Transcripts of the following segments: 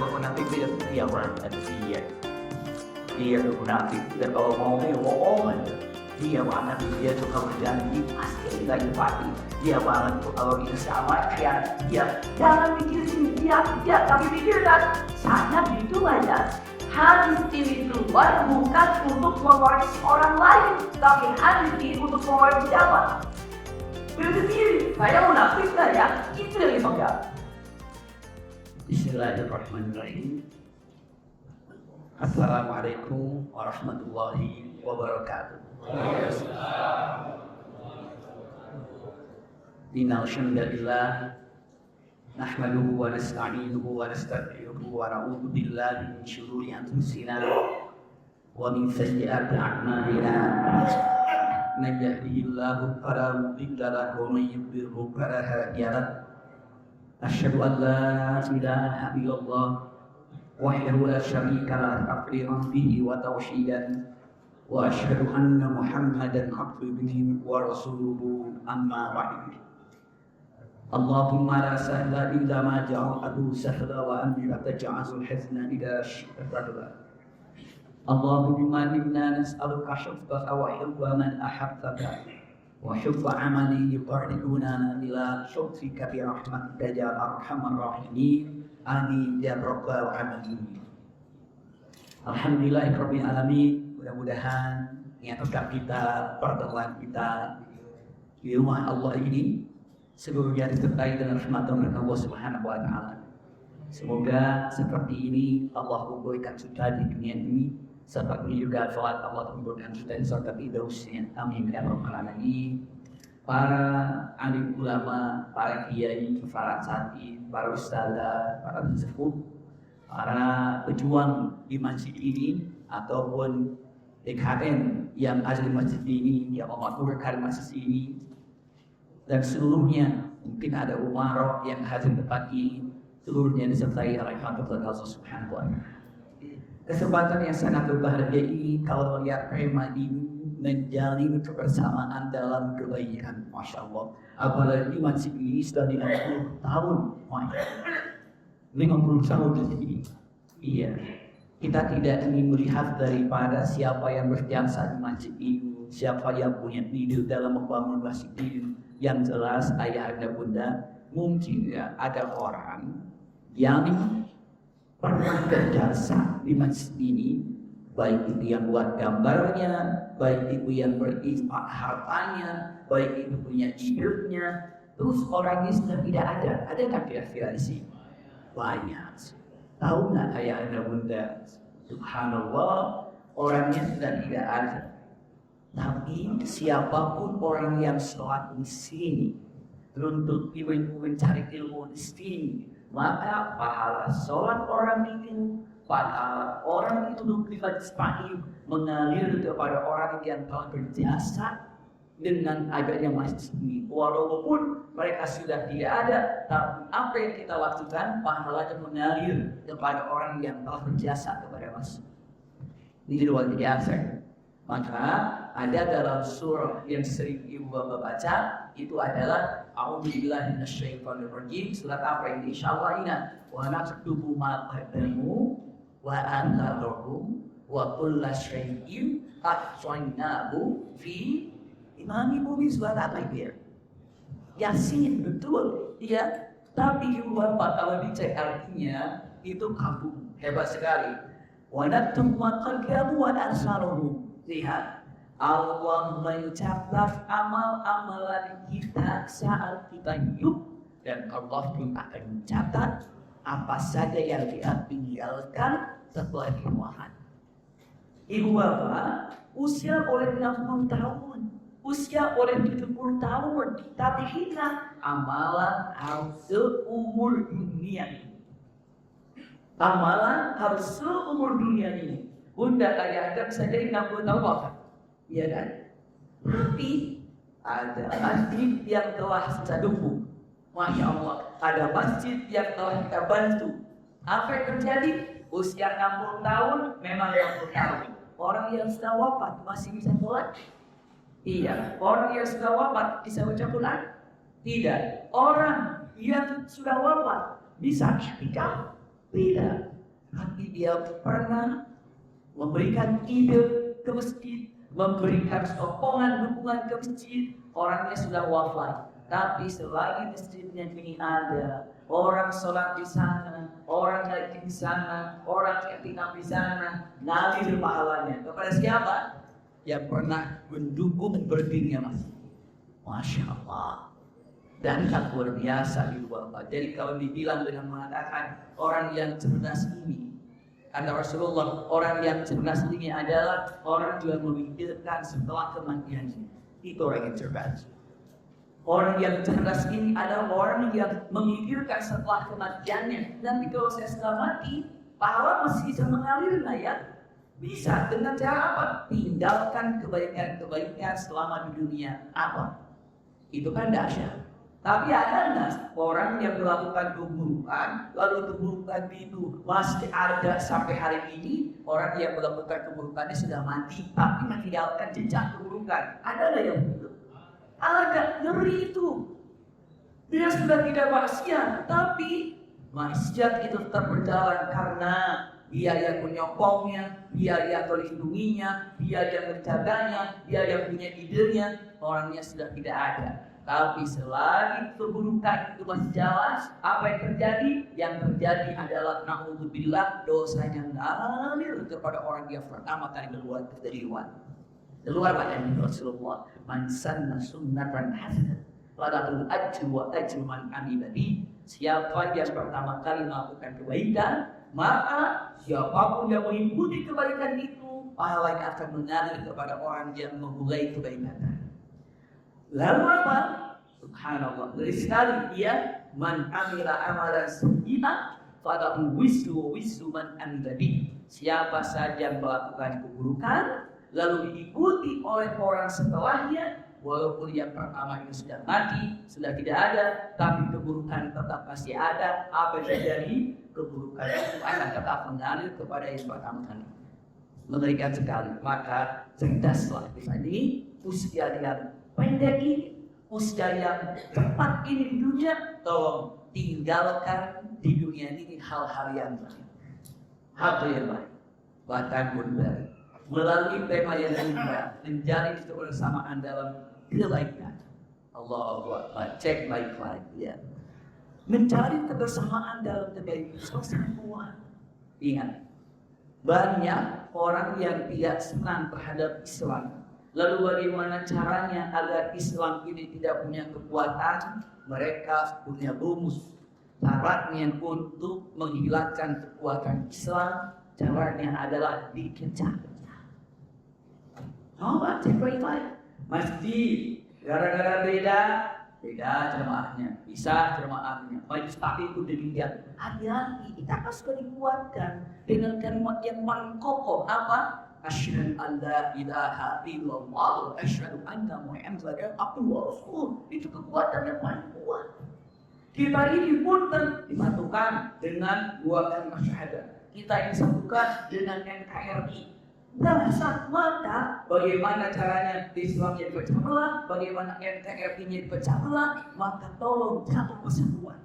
munafik dia orang ada dia tuh munafik. Dan kalau ngomongnya bohong aja. Dia banget, dia suka berjanji pasti lagi pasti. Dia banget tuh kalau dia sama dia jangan mikir sini dia tapi pikirkan sangat gitu aja. Hadis ini keluar bukan untuk mewarisi orang lain, tapi hadis ini untuk mewarisi siapa? Diri sendiri. Saya munafik nggak ya? Itu yang dipegang. Bismillahirrahmanirrahim. Assalamualaikum warahmatullahi wabarakatuh. Innal hamdalillah nahmaduhu wa nasta'inuhu wa nastaghfiruhu wa na'udzu billahi min shururi anfusina wa min sayyiati a'malina. Man yahdihillahu fala mudilla lahu wa man yudlilhu fala hadiya lahu. Asyhadu an la ilaha illallah wahdahu la syarika lahu taqdiran bihi wa tauhidan wa asyhadu anna Muhammadan abduhu wa rasuluhu amma ba'du. Allahumma la sahla illa ma ja'altahu sahla wa anta taj'alul hazna idza syi'ta sahla. Allahumma inna nas'aluka hubbaha wa hubba man ahabbaka wa hubba amalin yuqarribuna ila syukrika bi rahmatika ya arhamar rahimin. Amin ya rabbal alamin. Alhamdulillahirabbil alamin. Mudah-mudahan niatan kita, pertemuan kita di rumah Allah ini seluruhnya disertai dengan rahmat Allah Subhanahu wa taala. Semoga seperti ini Allah kumpulkan kita di dunia ini, seperti juga salat Allah kumpulkan kita di surga Firdausnya. Amin ya rabbal alamin. Para alim ulama, para kiai, para santri, para ustadzah, para sesepuh, para pejuang di masjid ini ataupun DKM yang ada di masjid ini, yang memakmurkan masjid ini, dan seluruhnya mungkin ada umarok yang hadir tempat ini, seluruhnya disertai oleh Allah Subhanahu wa taala. Kesempatan yang sangat berbahagia ini kalau melihat tema ini menjalin kebersamaan dalam kebaikan, masya Allah. Apalagi masjid ini sudah 50 tahun, 50 tahun di sini. Iya. Kita tidak ingin melihat daripada siapa yang berjasa di masjid ini, siapa yang punya ide dalam membangun masjid ini. Yang jelas ayah dan bunda, mungkin ya ada orang yang pernah berjasa di masjid ini, baik itu yang buat gambarnya, baik itu yang berinfak hartanya, baik itu punya idenya, terus orang ini sudah tidak ada. Adakah kira-kira di sini? Banyak. Tahu nggak ayah dan bunda? Subhanallah, orangnya sudah tidak ada. Tapi siapapun orang yang sholat di sini, untuk mencari ilmu di sini, maka pahala sholat orang itu, pahala orang itu lebih banyak mengalir kepada orang yang telah berjasa dengan adanya masjid ini. Walaupun mereka sudah tidak ada, tapi apa yang kita lakukan pahalanya mengalir kepada orang yang telah berjasa kepada masjid. Ini luar biasa. Maka ada dalam surah yang sering ibu bapak baca, itu adalah A'udzubillahi minasyaitonirrajim. Surat apa ini? Insyaallah ingat. Wa naktubu ma qaddamu wa antharuhum wa kullu syai'in ahsaynahu fi Imami Bumi surat apa itu ya? Yasin, betul. Iya. Tapi ibu bapak kalau dicek artinya itu kabum. Hebat sekali. Wa naktubu ma qaddamu wa antharuhum. Lihat, Allah mencatat amal-amalan kita saat kita hidup, dan Allah pun akan mencatat apa saja yang dia tinggalkan setelah kemuahan. Ibu bapak usia boleh 60 tahun, usia boleh 70 tahun, tapi kita amalan harus seumur dunia ini. Amalan harus seumur dunia ini. Bunda ayah Adam saja 60 tahun wafat, iya kan? Tapi ada masjid yang telah kita dukung, masya Allah. Ada masjid yang telah kita bantu. Apa yang terjadi? Usia 60 tahun, memang 60 tahun. Orang yang sudah wafat masih bisa sholat? Iya. Orang yang sudah wafat bisa baca Quran? Tidak. Orang yang sudah wafat bisa itikaf? Tidak. Tapi dia pernah memberikan ide ke masjid, memberikan sokongan dukungan ke masjid. Orangnya sudah wafat, tapi selagi masjidnya ini ada, orang sholat di sana, orang haji di sana, orang i'tikaf di sana, ngalir pahalanya kepada siapa? Yang pernah mendukung berdirinya masjid. Masya Allah. Dan kan luar biasa Ibu Bapak. Jadi kalau dibilang dengan mengatakan orang yang cerdas ini, kata Rasulullah, orang yang cerdas ini adalah orang yang memikirkan setelah kematiannya. Itu orang yang cerdas. Orang yang cerdas ini adalah orang yang memikirkan setelah kematiannya. Nanti kalau saya sudah mati, pahala masih bisa mengalir nggak ya? Bisa. Dengan cara apa? Tinggalkan kebaikan-kebaikan selama di dunia. Apa? Itu kan dahsyat. Tapi ada nggak orang yang melakukan keburukan, lalu keburukan itu masih ada sampai hari ini? Orang yang melakukan keburukannya sudah mati, tapi meninggalkan jejak keburukan. Ada nggak yang begitu? Ada, ngeri itu. Dia sudah tidak maksiat, tapi maksiat itu tetap berjalan karena dia yang menyokongnya, dia yang melindunginya, dia yang menjaganya, dia yang punya idenya. Orangnya sudah tidak ada. Tapi selagi keburukan itu masih jalan, apa yang terjadi? Yang terjadi adalah na'udzubillah, dosanya ngalir kepada orang yang pertama kali keluar dari Iwan. Keluar badan Rasulullah, man sanna sunnatan hasanah falahu ajru wa ajru man amila bihi. Siapa yang pertama kali melakukan kebaikan, maka siapapun yang mengikuti kebaikan itu, pahala yang akan mengalir kepada orang yang memulai kebaikan. Lalu apa? Subhanallah. Dari sekali dia man amila amalan sayyi'an falahu wisru man amila bihi. Siapa saja yang melakukan keburukan lalu diikuti oleh orang setelahnya, walaupun yang pertama itu sudah mati, sudah tidak ada, tapi keburukan tetap masih ada. Apa yang terjadi? Keburukan itu akan tetap mengalir kepada yang pertama kali. Mengerikan sekali. Maka cerdaslah ini usia yang pendek ini, usia yang cepat ini di dunia, tolong tinggalkan di dunia ini hal-hal yang baik. Hal yang baik. Bahkan berbalik. Melalui tema yang indah, menjadi kebersamaan dalam kebaikan. Allahu Akbar. Cek baik-baik ya. Mencari kebersamaan dalam kebaikan semua. Ingat, banyak orang yang tidak senang terhadap Islam. Lalu bagaimana caranya agar Islam ini tidak punya kekuatan? Mereka punya rumus. Syaratnya untuk menghilangkan kekuatan Islam, caranya adalah dikejar. Cek baik-baik. Masjid, gara-gara beda jemaahnya, bisa jemaahnya. Majlis taklim itu demikian. Hati-hati, kita kan sudah dikuatkan dengan kalimat yang paling kokoh. Apa? Asyhadu an la ilaha illallah wa asyhadu anna Muhammadan abduhu wa rasuluh. Itu kekuatan yang paling kuat. Kita ini pun disatukan dengan dua kalimat syahadat. Kita ini disatukan dengan NKRI. Dahsyat mata, bagaimana caranya Islamnya dipecah belah, bagaimana NKRI-nya dipecah belah, maka tolong jaga persatuan.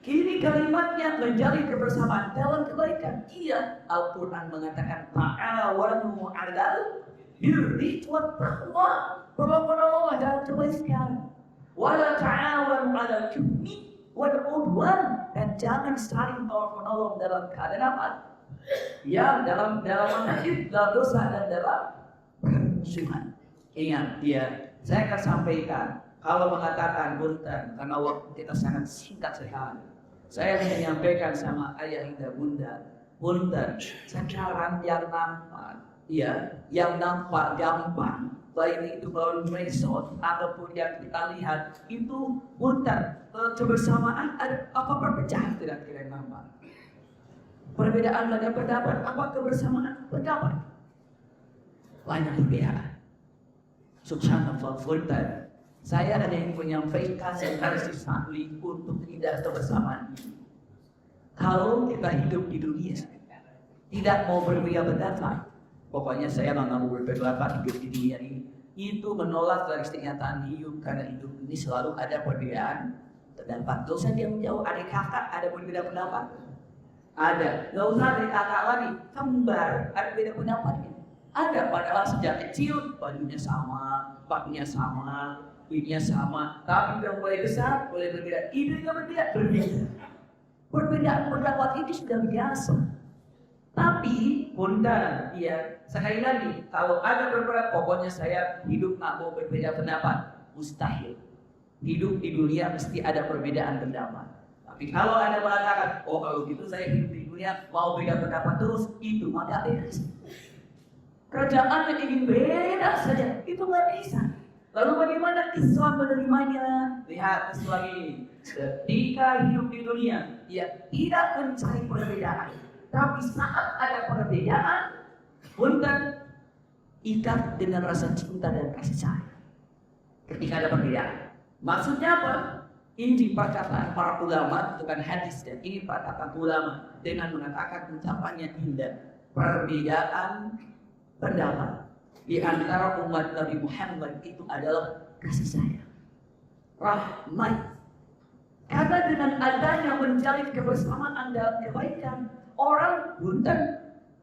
Kini kalimatnya menjadi kebersamaan dalam kebaikan. Iya, Al-Quran mengatakan ta'awanu 'alal birri wat taqwa. Berlomba-lomba dalam kebaikan. Wa la ta'awanu 'alal itsmi wal 'udwan, dan jangan saling tolong-menolong dalam keadaan apa? Ya, dalam hadis dalam dosa dan dalam permusuhan. Ingat dia, saya akan sampaikan kalau mengatakan punten karena waktu kita sangat singkat sekali. Saya ingin menyampaikan sama ayah dan bunda, punten sekarang yang nampak, ya, yang nampak gampang, baik itu melalui medsos ataupun yang kita lihat itu punten kebersamaan ada apa perpecahan tidak kira nampak. Perbedaan dalam pendapat, apa kebersamaan pendapat? Banyak perbedaan. Subhanallah, punten. Saya hanya ingin menyampaikan versi sahli untuk tidak kebersamaan ini. Kalau kita hidup di dunia, tidak mau berbeda pendapat, pokoknya saya nggak mau berbeda pendapat hidup di dunia ini. Itu menolak dari kenyataan hidup, karena hidup ini selalu ada perbedaan pendapat. Dosa dia menjauh, ada kakak, ada berbeda pendapat. Ada. Nggak usah ditata lagi. Kembar, ada beda pendapat. Ada, padahal sejak kecil bajunya sama, paknya sama, wignya sama. Tapi udah mulai besar, boleh berbeda. Idenya berbeda. Perbedaan pendapat ini sudah biasa. Tapi punten, ya sekali lagi, kalau ada beberapa, pokoknya saya hidup nggak mau berbeda pendapat, mustahil. Hidup di dunia mesti ada perbedaan pendapat. Tapi kalau ada mengatakan, oh kalau gitu saya hidup di dunia mau beda pendapat terus, itu maka beres. Kerajaan yang ingin beda saja, itu nggak bisa. Lalu bagaimana Islam menerimanya? Lihat Islam ini, ketika hidup di dunia, ia tidak mencari perbedaan. Tapi saat ada perbedaan, punten ikat dengan rasa cinta dan kasih sayang. Ketika ada perbedaan, maksudnya apa? Ini perkataan para ulama, bukan hadis, dan ini perkataan ulama dengan mengatakan ucapannya indah. Perbedaan pendapat di antara umat Nabi Muhammad itu adalah kasih sayang, rahmat. Karena dengan adanya menjalin kebersamaan dalam kebaikan, orang punten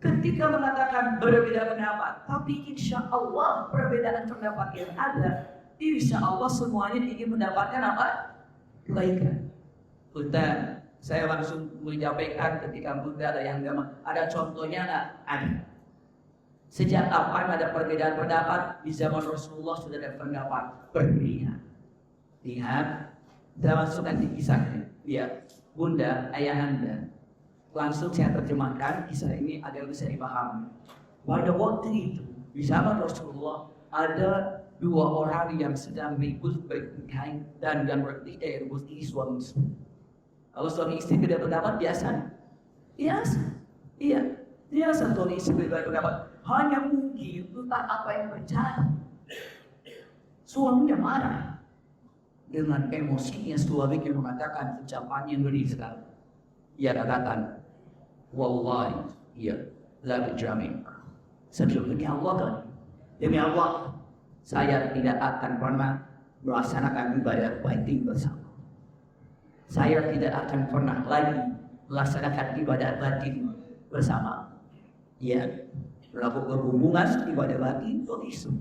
ketika mengatakan berbeda pendapat, tapi insya Allah perbedaan pendapat yang ada, insya Allah semuanya ingin mendapatkan apa? Kebaikan. Punten, saya langsung menyampaikan ketika Bunda ada yang ada contohnya nggak? Ada. Sejak kapan ada perbedaan pendapat? Di zaman Rasulullah sudah ada pendapat berbeda. Lihat, saya masukkan di kisahnya. Lihat, Bunda, ayahanda. Langsung saya terjemahkan kisah ini agar bisa dipahami. Pada waktu itu, di zaman Rasulullah ada dua orang yang sedang bertikai dan bertikai ini suami istri. Kalau suami istri tidak berpendapat biasa. Biasa. Iya. Biasa suami istri tidak berpendapat. Hanya mungkin entah apa yang terjadi. Suaminya marah. Dengan emosinya suaminya mengatakan ucapan yang ngeri sekali. Ia katakan, wallahi, ya, la berjamin. Demi Allah kan, demi Allah, saya tidak akan pernah melaksanakan ibadah batin bersama. Saya tidak akan pernah lagi melaksanakan ibadah batin bersama. Ya, melakukan hubungan ibadah batin begitu.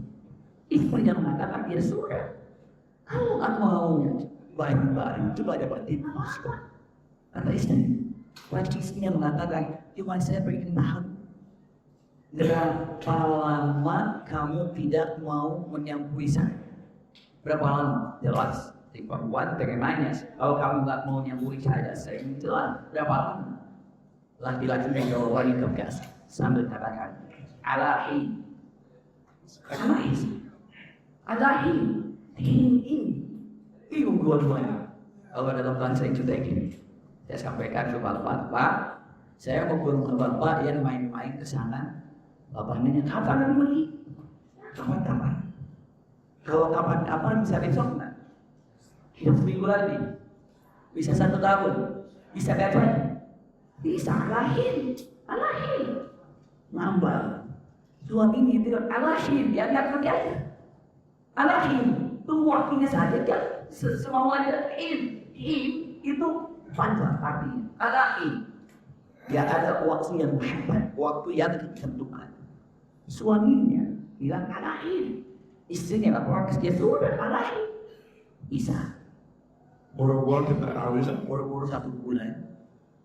Istrinya mengatakan dia suka. Kalau nggak mau bareng-bareng ibadah batin, kata istri. Waktu istrinya mengatakan, cuma saya pengen tahu berapa lama kamu tidak mau menyampui saya? Berapa lama? Jelas. Si perempuan pengen nanya, kalau kamu nggak mau menyampui saya ini jelas. Berapa lama? Laki-laki menjawab wanita tegas sambil katakan, alahi. Alahi. Ini dua-duanya. Kalau dalam bahasa Indonesia ini, saya sampaikan ke bapak, saya mau ke rumah bapak yang main-main ke sana. Bapak nanya, kapan lagi? Kapan? Kalau kapan bisa besok nggak? Bisa seminggu lagi, bisa 1 tahun, bisa kapan? Bisa alahin, nambah. Suaminya tidak alahin, dia nggak kerja. Alahin. Tunggu waktunya saja, dia semau ada itu panjang artinya. Alahi, dia ada waktu yang hebat, waktu yang ditentukan. Suaminya bilang alahi, istrinya lapor ke dia sudah alahi, bisa. Boro-boro kita awis, boro-boro 1 bulan,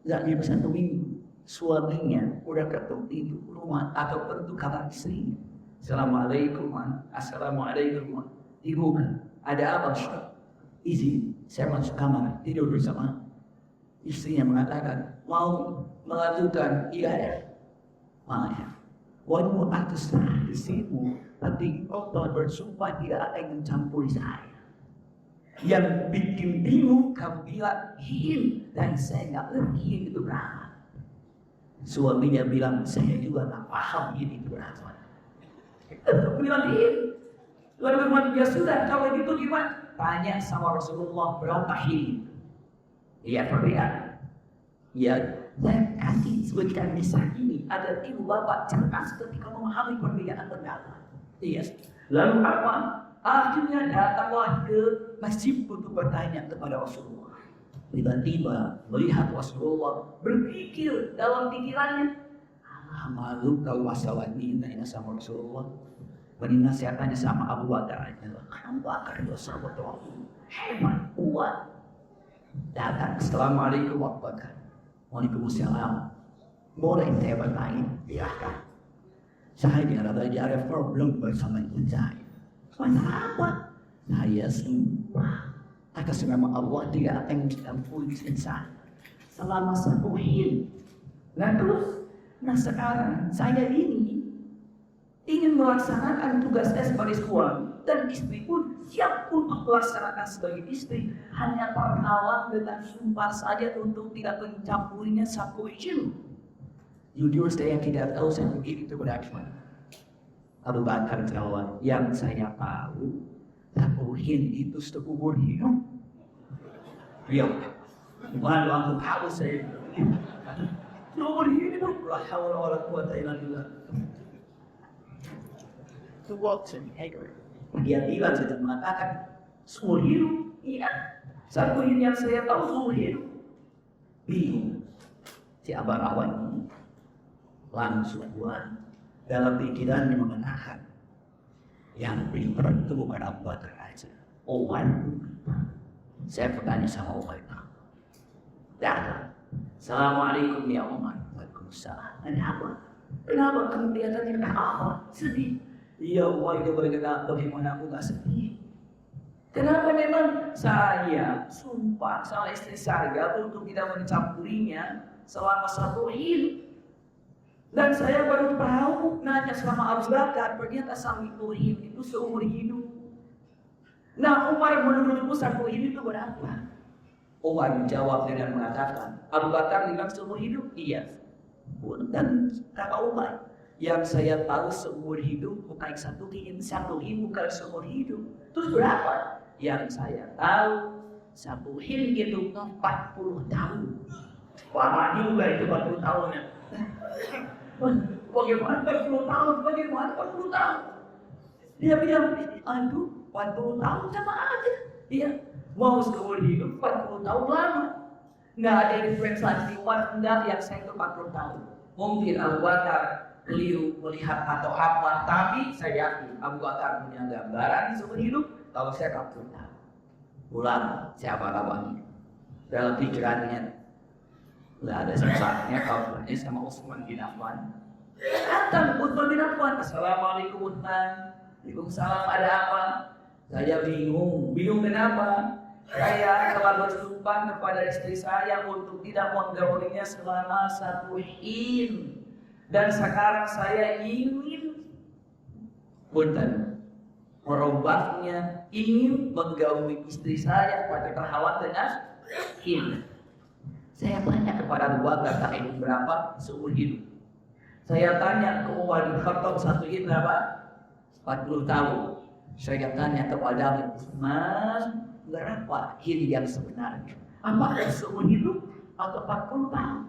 nggak bisa 1 minggu. Suaminya udah ketuk pintu rumah atau ketuk kamar istrinya. Assalamualaikum, Ibu, ada apa? Izin, saya masuk kamar, tidur bersama. Istrinya mengatakan, mau melakukan ibadah. Makanya, walaupun atas istrimu, tapi Allah bersumpah tidak ada yang mencampuri saya. Yang bikin bingung, kamu bilang, dan saya nggak ngerti itu berapa. Suaminya bilang, saya juga nggak paham ini berapa. Bilang, lalu dia sudah, kalau gitu gimana? Tanya sama Rasulullah berapa hil? Iya perbedaan. Ya, saya kasih sebutkan misal ini. Ada ibu bapak cerdas ketika memahami perbedaan pendapat. Iya. Lalu apa? Akhirnya datanglah ke masjid untuk bertanya kepada Rasulullah. Tiba-tiba melihat Rasulullah berpikir dalam pikirannya, malu kalau masalah ini sama Rasulullah. Dinasihatkannya sama Abu Bakar. Abu Bakar dosa betul. Hebat, kuat. Datang, Assalamualaikum Abu Bakar. Waalaikumsalam. Boleh saya bertanya? Silahkan. Saya ada problem bersama ibu saya. Kenapa? Saya sumpah atas nama Allah tidak akan diampuni insan selama 1 hidup. Nah sekarang saya ini ingin melaksanakan tugas saya sebagai suami dan istri pun siap untuk melaksanakan sebagai istri, hanya terhalang dengan sumpah saja untuk tidak mencampurinya 1 hidup. Jujur saya tidak tahu saya begitu itu berapa. Abu Bakar jawab, yang saya tahu tabuhin itu seumur hidup. Iya, walau aku tahu saya seumur hidup. La hawla wala quwwata illa billah. Itu Watson Hager. Dia bilang sudah mengatakan seumur hidup. Iya, 1 hidup yang saya tahu seumur hidup. Bingung si abang-abang ini langsung buat dalam pikirannya mengenakan yang pintar itu bukan Abu Bakar aja. Umar. Saya bertanya sama Umar. Datang. Assalamualaikum ya Umar. Waalaikumsalam. Ada apa? Kenapa kamu kelihatannya apa? Sedih. Iya Umar, itu berkata bagaimana aku gak sedih. Kenapa memang saya sumpah sama istri saya untuk tidak mencampurinya selama 1 hidup. Dan saya baru tahu nanya selama Abu Bakar, ternyata sampai itu seumur hidup. Nah, Umar menurutmu 1 hidup itu berapa? Umar menjawab dengan mengatakan, Abu Bakar bilang seumur hidup? Iya. Dan kata Umar, yang saya tahu seumur hidup bukan 1 hidup bukan seumur hidup. Terus berapa? Yang saya tahu 1 hidup itu 40 tahun. Lama juga itu 40 tahun ya. Bagaimana 40 tahun? Bagaimana 40 tahun? Dia bilang, aduh 40 tahun sama aja. Iya, mau seumur hidup 40 tahun lama. Nggak ada diferensiasi enggak yang saya itu 40 tahun. Mungkin Abu Bakar keliru melihat atau apa, tapi saya yakin Abu Bakar punya gambaran seumur hidup kalau saya 40 tahun. Ulang siapa-siapanya dalam pikirannya. Nggak ada sesuatunya kalau berani sama Utsman bin Affan. Datang Utsman bin Affan. Assalamualaikum Utsman. Waalaikumsalam, ada apa? Saya bingung. Bingung kenapa? Saya telah bersumpah kepada istri saya untuk tidak menggaulinya selama 1 hidup. Dan sekarang saya ingin merubahnya, ingin menggauli istri saya pada kehawan dengan hidup. Saya tanya kepada Abu Bakar, tahun berapa seumur hidup? Saya tanya ke Umar bin Khattab 1 hidup berapa? 40 tahun. Saya tanya kepada Utsman, berapa hidup yang sebenarnya? Apakah seumur hidup atau 40 tahun?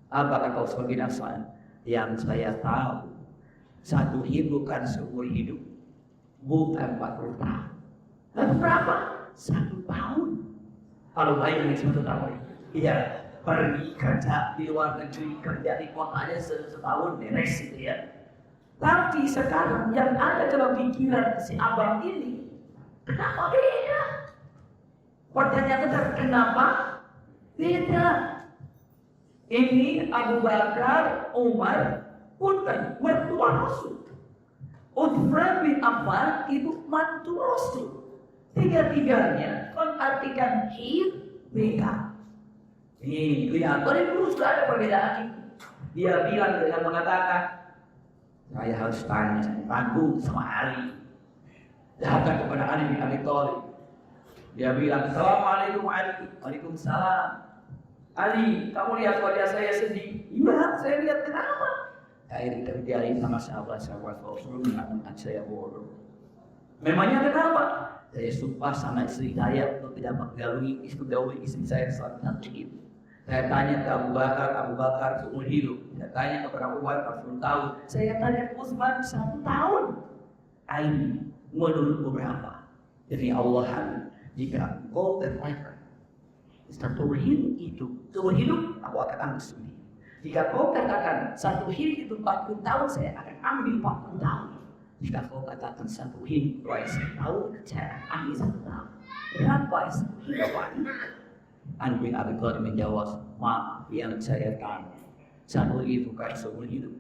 Apa kata Utsman bin Affan? Yang saya tahu 1 hidup bukan seumur hidup, bukan 40 tahun. Lalu berapa? 1 tahun. Kalau baik ini 1 tahun. Iya. Pergi kerja di luar negeri, kerja di kotanya setahun beres gitu ya. Tapi sekarang yang ada dalam pikiran si abang ini, kenapa beda? Pertanyaan kenapa beda? Ini Abu Bakar, Umar, bukan mertua Rasul. Utsman bin Affan itu mantu Rasul. Tiga-tiganya mengartikan beda. Ini kelihatan dulu sudah ada perbedaan itu. Dia bilang dengan mengatakan, saya harus tanya, ragu sama Ali. Datang kepada Ali bin Abi Thalib. Dia bilang, Assalamualaikum Ali. Waalaikumsalam. Ali, kamu lihat wajah saya sedih? Iya, saya lihat kenapa? Saya terjadi sama sahabat-sahabat Rasulullah dengan saya bodoh. Memangnya kenapa? Saya sumpah sama istri saya untuk tidak menggauli istri saya saat nanti itu. Saya tanya ke Abu Bakar seumur hidup. Saya tanya kepada Umar 40 tahun. Saya tanya ke Utsman 1 tahun. Ini menurut beberapa. Jadi Allah, jika engkau terpaksa Satu hin itu, seumur hidup aku akan ambil sendiri. Jika kau katakan satu hin itu 40 tahun, saya akan ambil 40 tahun. Jika kau katakan satu hin 1 tahun, saya akan ambil 1 tahun. Kenapa satu hin Bapak? Anwin Abi Qadir menjawab, maaf yang saya tanya, satu itu kan seumur hidup,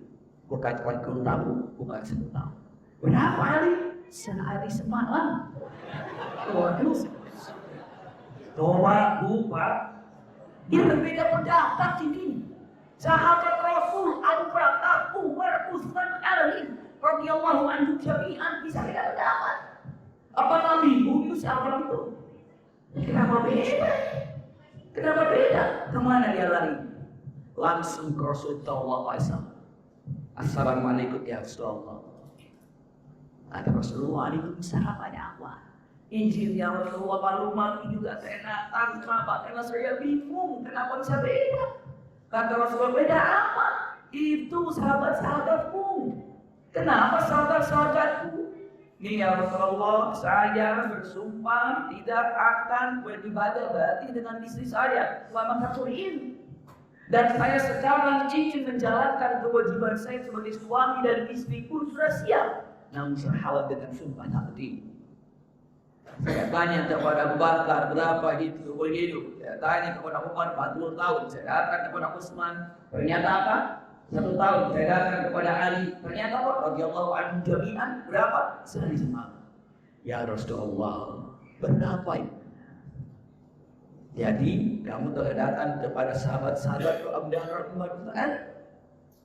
bukan 40 tahun, bukan 1 tahun. Berapa hari? Sehari semalam. Waduh. Doa lupa. Dia berbeda pendapat ini. Sahabat Rasul Abu Bakar, Umar, Utsman, Ali radhiyallahu anhu jami'an bisa beda pendapat. Apa Nabi itu siapa itu? Kenapa beda? Kenapa beda? Kemana dia lari? Langsung ke Rasulullah SAW. Assalamualaikum ya Rasulullah. Ada Rasulullah Waalaikumsalam, ada apa? Injil ya Rasulullah, maklumat juga saya datang. Kenapa? Karena saya bingung. Kenapa bisa beda? Kata Rasulullah, beda apa? Itu sahabat-sahabatku. Kenapa sahabat-sahabatku? Ini ya Rasulullah, saya bersumpah tidak akan beribadah berarti dengan istri saya selama 1 tahun. Dan saya sekarang ingin menjalankan kewajiban saya sebagai suami dan istri pun sudah siap. Namun sahabat dengan sumpah seperti ini. Saya tanya kepada Abu Bakar berapa itu hidup. Saya tanya kepada Umar 40 tahun. Saya datang kepada Utsman. Ternyata apa? 1 tahun. Saya datang kepada Ali. Ternyata apa? Radhiyallahu anhu jami'an berapa? Sehari semalam. Ya Rasulullah, berapa itu? Jadi kamu telah datang kepada sahabat-sahabat Abu Bakar Umar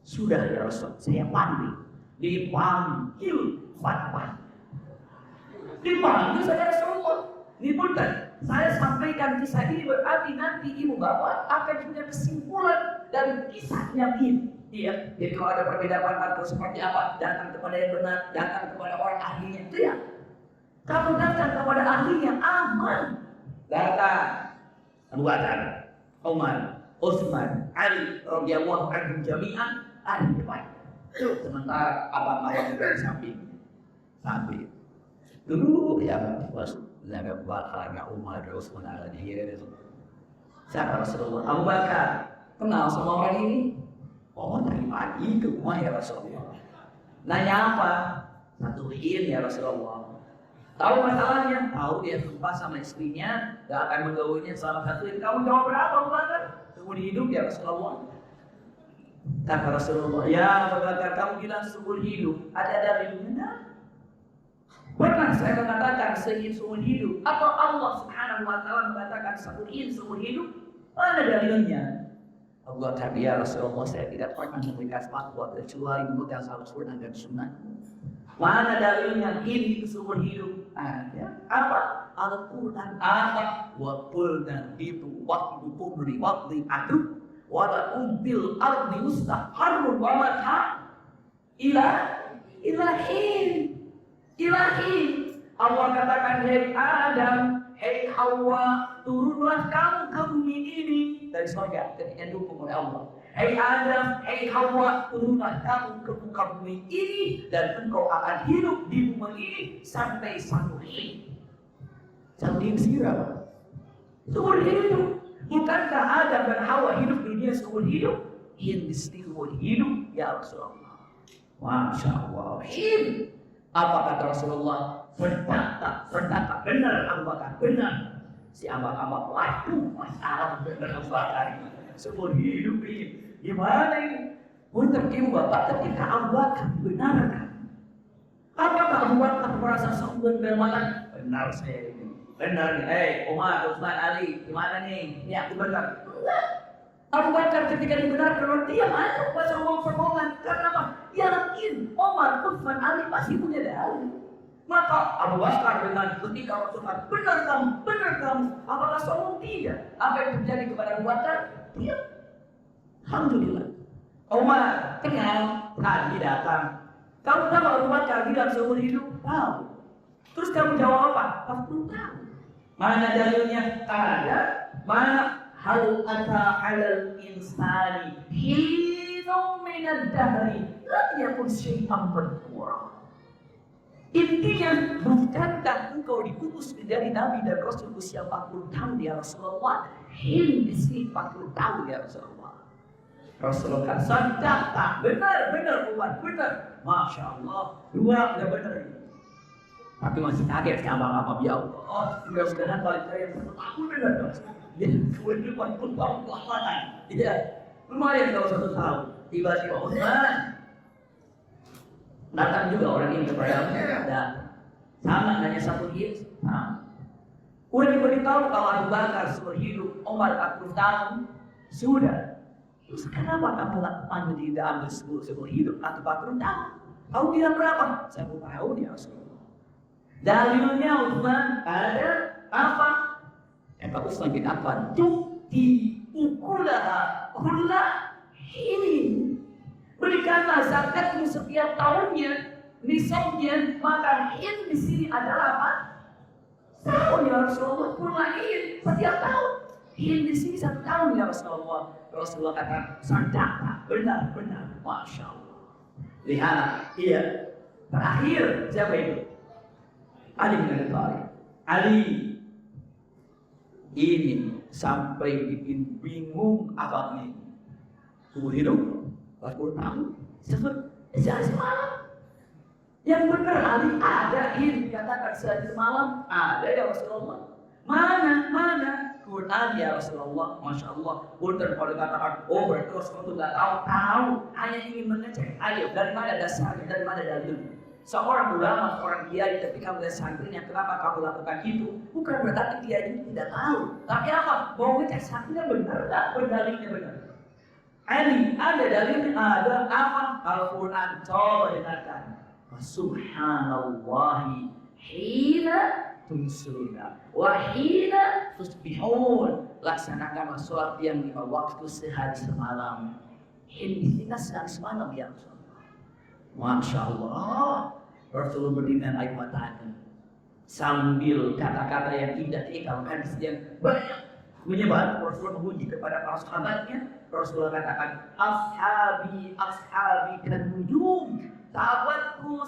sudah ya Rasul, saya panggil. Dipanggil 4 kali. Dipanggil saya Rasulullah. Ini punten, saya sampaikan kisah ini berarti nanti ibu bapak akan punya kesimpulan dari kisahnya ini. Iya, jadi kalau ada perbedaan atau seperti apa, datang kepada yang benar, datang kepada orang ahlinya itu ya. Kamu datang kepada ahlinya aman. Datang Abu Bakar, Umar, Utsman, Ali radhiyallahu anhum jami'an ada di depan. Sementara abang ayah juga di samping. Samping. Dulu yang Abu Bakar, Umar, Utsman, Ali itu. Siapa Rasulullah? Abu Bakar. Kenal sama orang ini? Oh, dari pagi ke rumah ya Rasulullah. Nanya apa? 1 hin ya Rasulullah. Tahu masalahnya? Tahu dia sumpah sama istrinya, gak akan menggaulinya selama 1 hin. Kamu jawab berapa Abu Bakar? Seumur hidup ya Rasulullah. Kata Rasulullah, ya Abu Bakar, kamu bilang seumur hidup. Ada dalilnya? Pernah saya mengatakan seumur hidup? Atau Allah Subhanahu wa Ta'ala mengatakan 1 hin seumur hidup? Mana dalilnya? Abu Bakar, ya Rasulullah, saya tidak pernah memberikan fatwa kecuali menurut yang salah Quran dan Sunnah. Mana dalilnya ini seumur hidup? Ada. Apa? Al-Quran apa? Wa qulna itu waktu kubri waktu adu wa lakum bil ardi mustaqarrun wa mata ilahin. Allah katakan, hei Adam, hei Hawa, turunlah kamu ke bumi ini dari surga ketika didukung oleh Allah. Hei Adam, hei Hawa, turunlah kamu ke muka bumi ini dan engkau akan hidup di bumi ini sampai 1 hin. 1 hin siapa? Seumur hidup. Bukankah Adam dan Hawa hidup di dunia seumur hidup? Hin seumur hidup ya Rasulullah. Masya Allah. Hin. Apa kata Rasulullah? Berkata benar Abu Bakar, benar. Si abang-abang waduh masalah benar Abu Bakar. Seumur hidup ini gimana ini? Untuk ibu bapak ketika Abu Bakar benarkan. Apakah Abu Bakar merasa sombong dan mengatakan benar saya ini? Benar nih, Umar, Utsman, Ali, gimana nih? Ya aku benar. Abu Bakar ketika dibenarkan dia masuk bahasa permohonan karena apa? Dia yakin Umar, Utsman, Ali pasti punya dalil. Maka Abu Bakar dengan ketika Rasulullah benar kamu, apakah sombong tidak? Apa yang terjadi kepada Abu Bakar? Dia, alhamdulillah. Umar kenal, tadi datang. Kamu tahu Abu Bakar bilang seumur hidup? Tahu. Terus kamu jawab apa? 40 tahun. Mana dalilnya? Ada. Mana? Hal ata alal insani hinu minad dahri lam yakun syai'an madhkura. Intinya, bukankah engkau diutus menjadi Nabi dan Rasul usia 40 tahun ya Rasulullah? Ini di sini 40 tahun ya Rasulullah. Rasulullah kan sadaqah, benar Umar, benar. Masya Allah, dua udah benar. Tapi masih kaget sama apa ya Allah. Oh, mudah-mudahan balik saya aku benar dong. Dia kehidupan pun baru pelaksanaan. Tidak, lumayan kalau 1 tahun. Tiba-tiba Utsman datang juga orang ini kepada dan sama hanya 1 hit. Udah diberitahu kalau Abu Bakar seumur hidup, Umar 40 tahun sudah. Terus kenapa kamu lakukan tidak ambil seumur hidup atau 40 tahun? Kamu bilang berapa? 1 tahun ya Rasulullah. Dalilnya Utsman ada apa? Bagus lagi apa? Tukti ukulaha kulla ini. Berikanlah zakatmu setiap tahunnya, nisabnya, maka in di sini adalah apa? Tahun ya Rasulullah, kulla in setiap tahun. In di sini 1 tahun ya Rasulullah. Rasulullah kata sadaqah, benar, masya Allah. Lihat, iya. Terakhir siapa itu? Ali bin Abi Thalib. Ali ini sampai bikin bingung apa ini? Seumur hidup 40 tahun. Sehari semalam. Yang benar Ali ada ini dikatakan sehari semalam ada ya Rasulullah. Mana? Quran ya Rasulullah, masya Allah. Bukan kalau dikatakan berarti Rasulullah nggak tahu, hanya ingin mengecek. Ayo, dari mana dasarnya, dari mana dalilnya? Seorang ulama, seorang kiai ketika melihat santrinya, kenapa kamu lakukan itu? Bukan berarti dia itu tidak tahu. Tapi apa? Mau ngecek santrinya benar nggak? Berdalilnya benar. Ali, ada dalilnya, ada apa? Al-Quran, coba dengarkan. Subhanallahi hina tumsuna wa hina tusbihun. Laksanakanlah sholat yang 5 waktu sehari semalam. Ini kita sehari semalam ya Rasulullah. Masya Allah. Rasulullah berdiri air matanya sambil kata-kata yang indah diikalkan yang banyak menyebar. Rasulullah memuji kepada para sahabatnya. Rasulullah katakan, ashabi kan nujum. Sahabatku,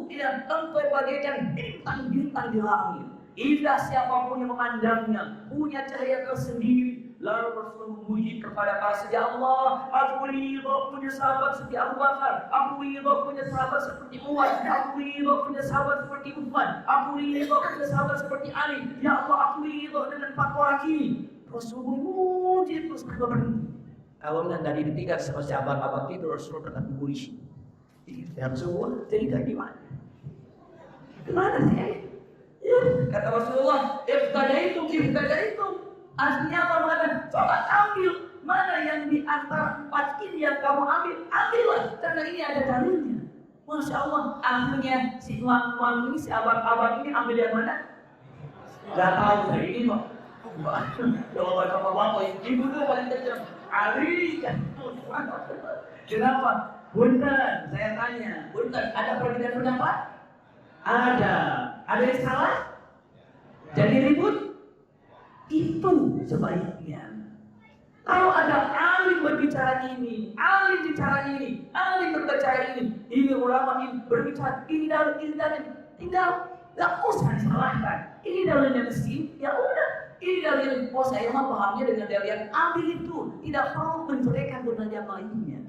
tidak engkau bagaikan bintang-bintang di langit. Indah siapapun yang memandangnya, punya cahaya tersendiri. Lalu Rasulullah memuji kepada para setia Allah. Aku ridho punya sahabat seperti Abu Bakar. Aku ridho punya sahabat seperti Umar. Aku ridho punya sahabat seperti Utsman. Aku ridho punya sahabat seperti Ali. Ya Allah, aku ridho dengan 4 orang ini. Rasulullah memuji terus berhenti. Kalau dari ketiga sahabat itu Rasulullah tetap memuji. Yang semua cerita gimana? Kemana sih? Ya, kata Rasulullah, ibtadaitum. Artinya apa? Mana? Coba ambil mana yang di antara 4 ini yang kamu ambillah, karena ini ada dalilnya. Masya Allah, akhirnya si uang ini, si abang ini ambil yang mana? Gak tahu dari ini kok. Coba bapak ibu tuh paling kecil. Ali kan? Kenapa? Bunten, saya tanya, ada perbedaan pendapat? Ada yang salah? Jadi ribut? Itu sebaiknya. Kalau ada alim berbicara ini, alim bicara ini, alim berbicara ini ulama ini berbicara ini dalil, tinggal nggak usah disalahkan. Ini dalilnya mesti, ya udah. Ini dalil, saya mah pahamnya dengan dalil yang ambil itu, tidak perlu menjelekkan benar yang lainnya.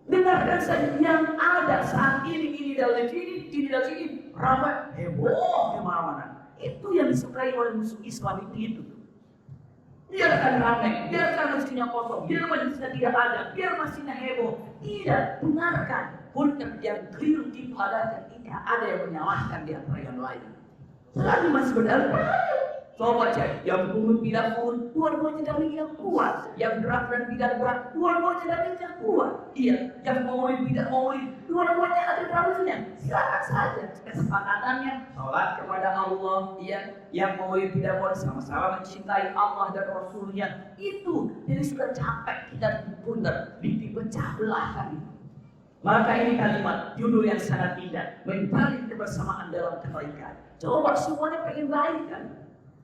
Dengarkan saja yang ada saat ini dalil ini, ramai, heboh di mana-mana. Itu yang disukai oleh musuh Islam itu. Biarkan ramai, biarkan masjidnya kosong, biar masjidnya tidak ada, biar masjidnya heboh. Tidak, dengarkan. Pun yang keliru dipadatkan, tidak ada yang menyalahkan di antara yang lain. Selalu masih berdalil. Coba cek, yang pungut tidak pungut, dua-duanya dalil yang kuat. Yang gerak dan tidak gerak, dua-duanya dalil yang kuat. Iya, yang maulid tidak maulid, dua-duanya ada dalilnya. Silakan saja. Kesepakatannya, sholat kepada Allah. Iya, yang maulid tidak maulid sama-sama mencintai Allah dan Rasulnya. Itu, jadi sudah capek kita dipundar, dipecah belahkan. Maka ini kalimat judul yang sangat indah, mencari kebersamaan dalam kebaikan. Coba semuanya pengen baik kan?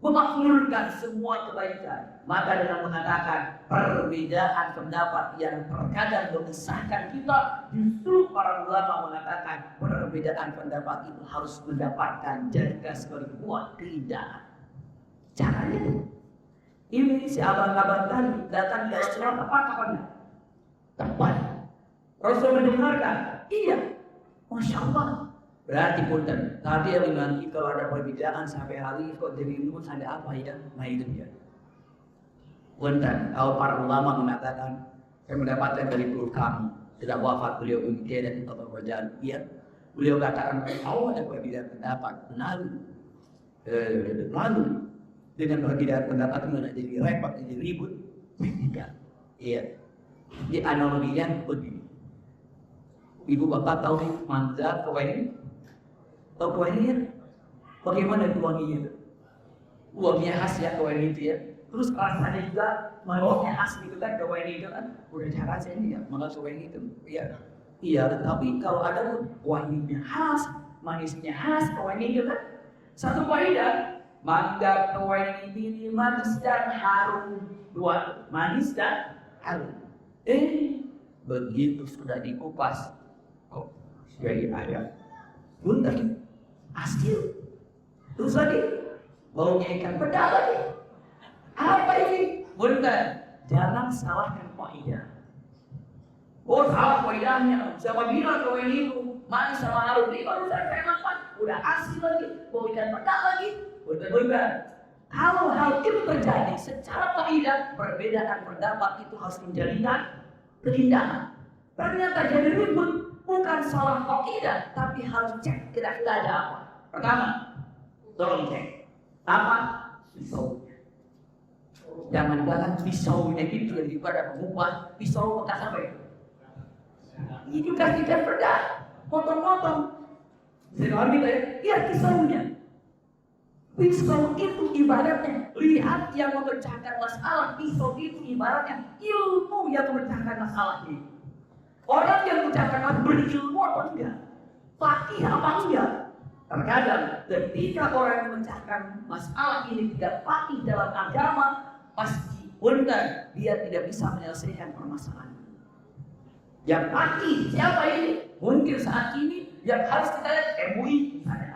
memakmurkan semua kebaikan. Maka dengan mengatakan perbedaan pendapat yang terkadang memisahkan kita, justru para ulama mengatakan perbedaan pendapat itu harus mendapatkan jaga sebagai buah keindahan. Caranya ini si abang-abang tadi datang ke Islam tepat apa enggak? Tepat. Rasul mendengarkan, iya, Masya Allah. Berarti punten, tadi yang nanti kalau ada perbedaan sampai hari kok jadi ribut ada apa ya? Nah itu dia. Punten, kalau para ulama mengatakan saya mendapatkan dari guru kami tidak wafat beliau umikir dan tetap berjalan. Iya, beliau katakan kalau ada perbedaan pendapat lalu dengan perbedaan pendapat mana jadi repot jadi ribut. Tidak. Iya. Di analoginya begini. Ibu bapak tahu manza kue ini? Tahu kue ini? Bagaimana wanginya? Wanginya khas ya kue ini itu ya. Terus rasanya juga manisnya khas gitu kan kue ini itu kan. Udah cara saya ini ya, maka kue ini itu. Iya. Iya, tapi kalau ada wanginya khas, manisnya khas kue ini itu kan. Satu kaidah, mangga kue ini manis dan harum. Dua, manis dan harum. Begitu sudah dikupas, jadi ada bunter, asil, terus lagi baunya ikan peda lagi. Apa ini? Bunter, jangan salahkan kaidah. Oh salah kaidahnya. Siapa bilang kau ini manis sama harum? Ini baru saya makan, udah asil lagi, bau ikan peda lagi. Bunter. Kalau hal itu terjadi secara kaidah, perbedaan pendapat itu harus menjadikan keindahan. Ternyata jadi ribut, bukan salah kaidah, tapi harus cek kira-kira ada apa. Pertama, tolong cek apa pisaunya. Jangan bilang pisaunya itu daripada mengubah pisau bekas apa itu. Itu kan tidak pernah potong-potong. Sekarang kita ya pisaunya. Pisau itu ibaratnya, lihat yang memecahkan masalah. Pisau itu ibaratnya ilmu yang memecahkan masalah ini. Orang yang memecahkan masalah berilmu apa enggak? Fakih apa enggak? Terkadang ketika orang yang memecahkan masalah ini tidak fakih dalam agama, pasti benar dia tidak bisa menyelesaikan permasalahan. Yang fakih siapa ini? Mungkin saat ini yang harus kita lihat MUI misalnya.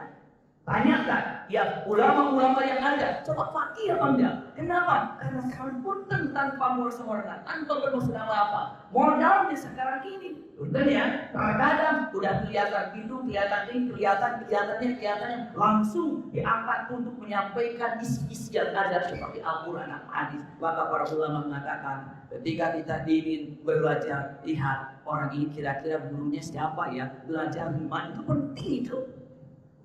Tanyakan, ya ulama-ulama yang ada, coba fakir apa enggak? Kenapa? Karena kalian punten tanpa mursa-mursa, tanpa bermaksud apa. Modalnya sekarang ini, punten ya, terkadang udah kelihatan itu, kelihatan ini, kelihatannya langsung diangkat untuk menyampaikan isi-isi yang ada seperti Al-Quran dan hadis. Maka para ulama mengatakan, ketika kita ingin belajar, lihat orang ini kira-kira gurunya siapa ya, belajar iman itu penting itu.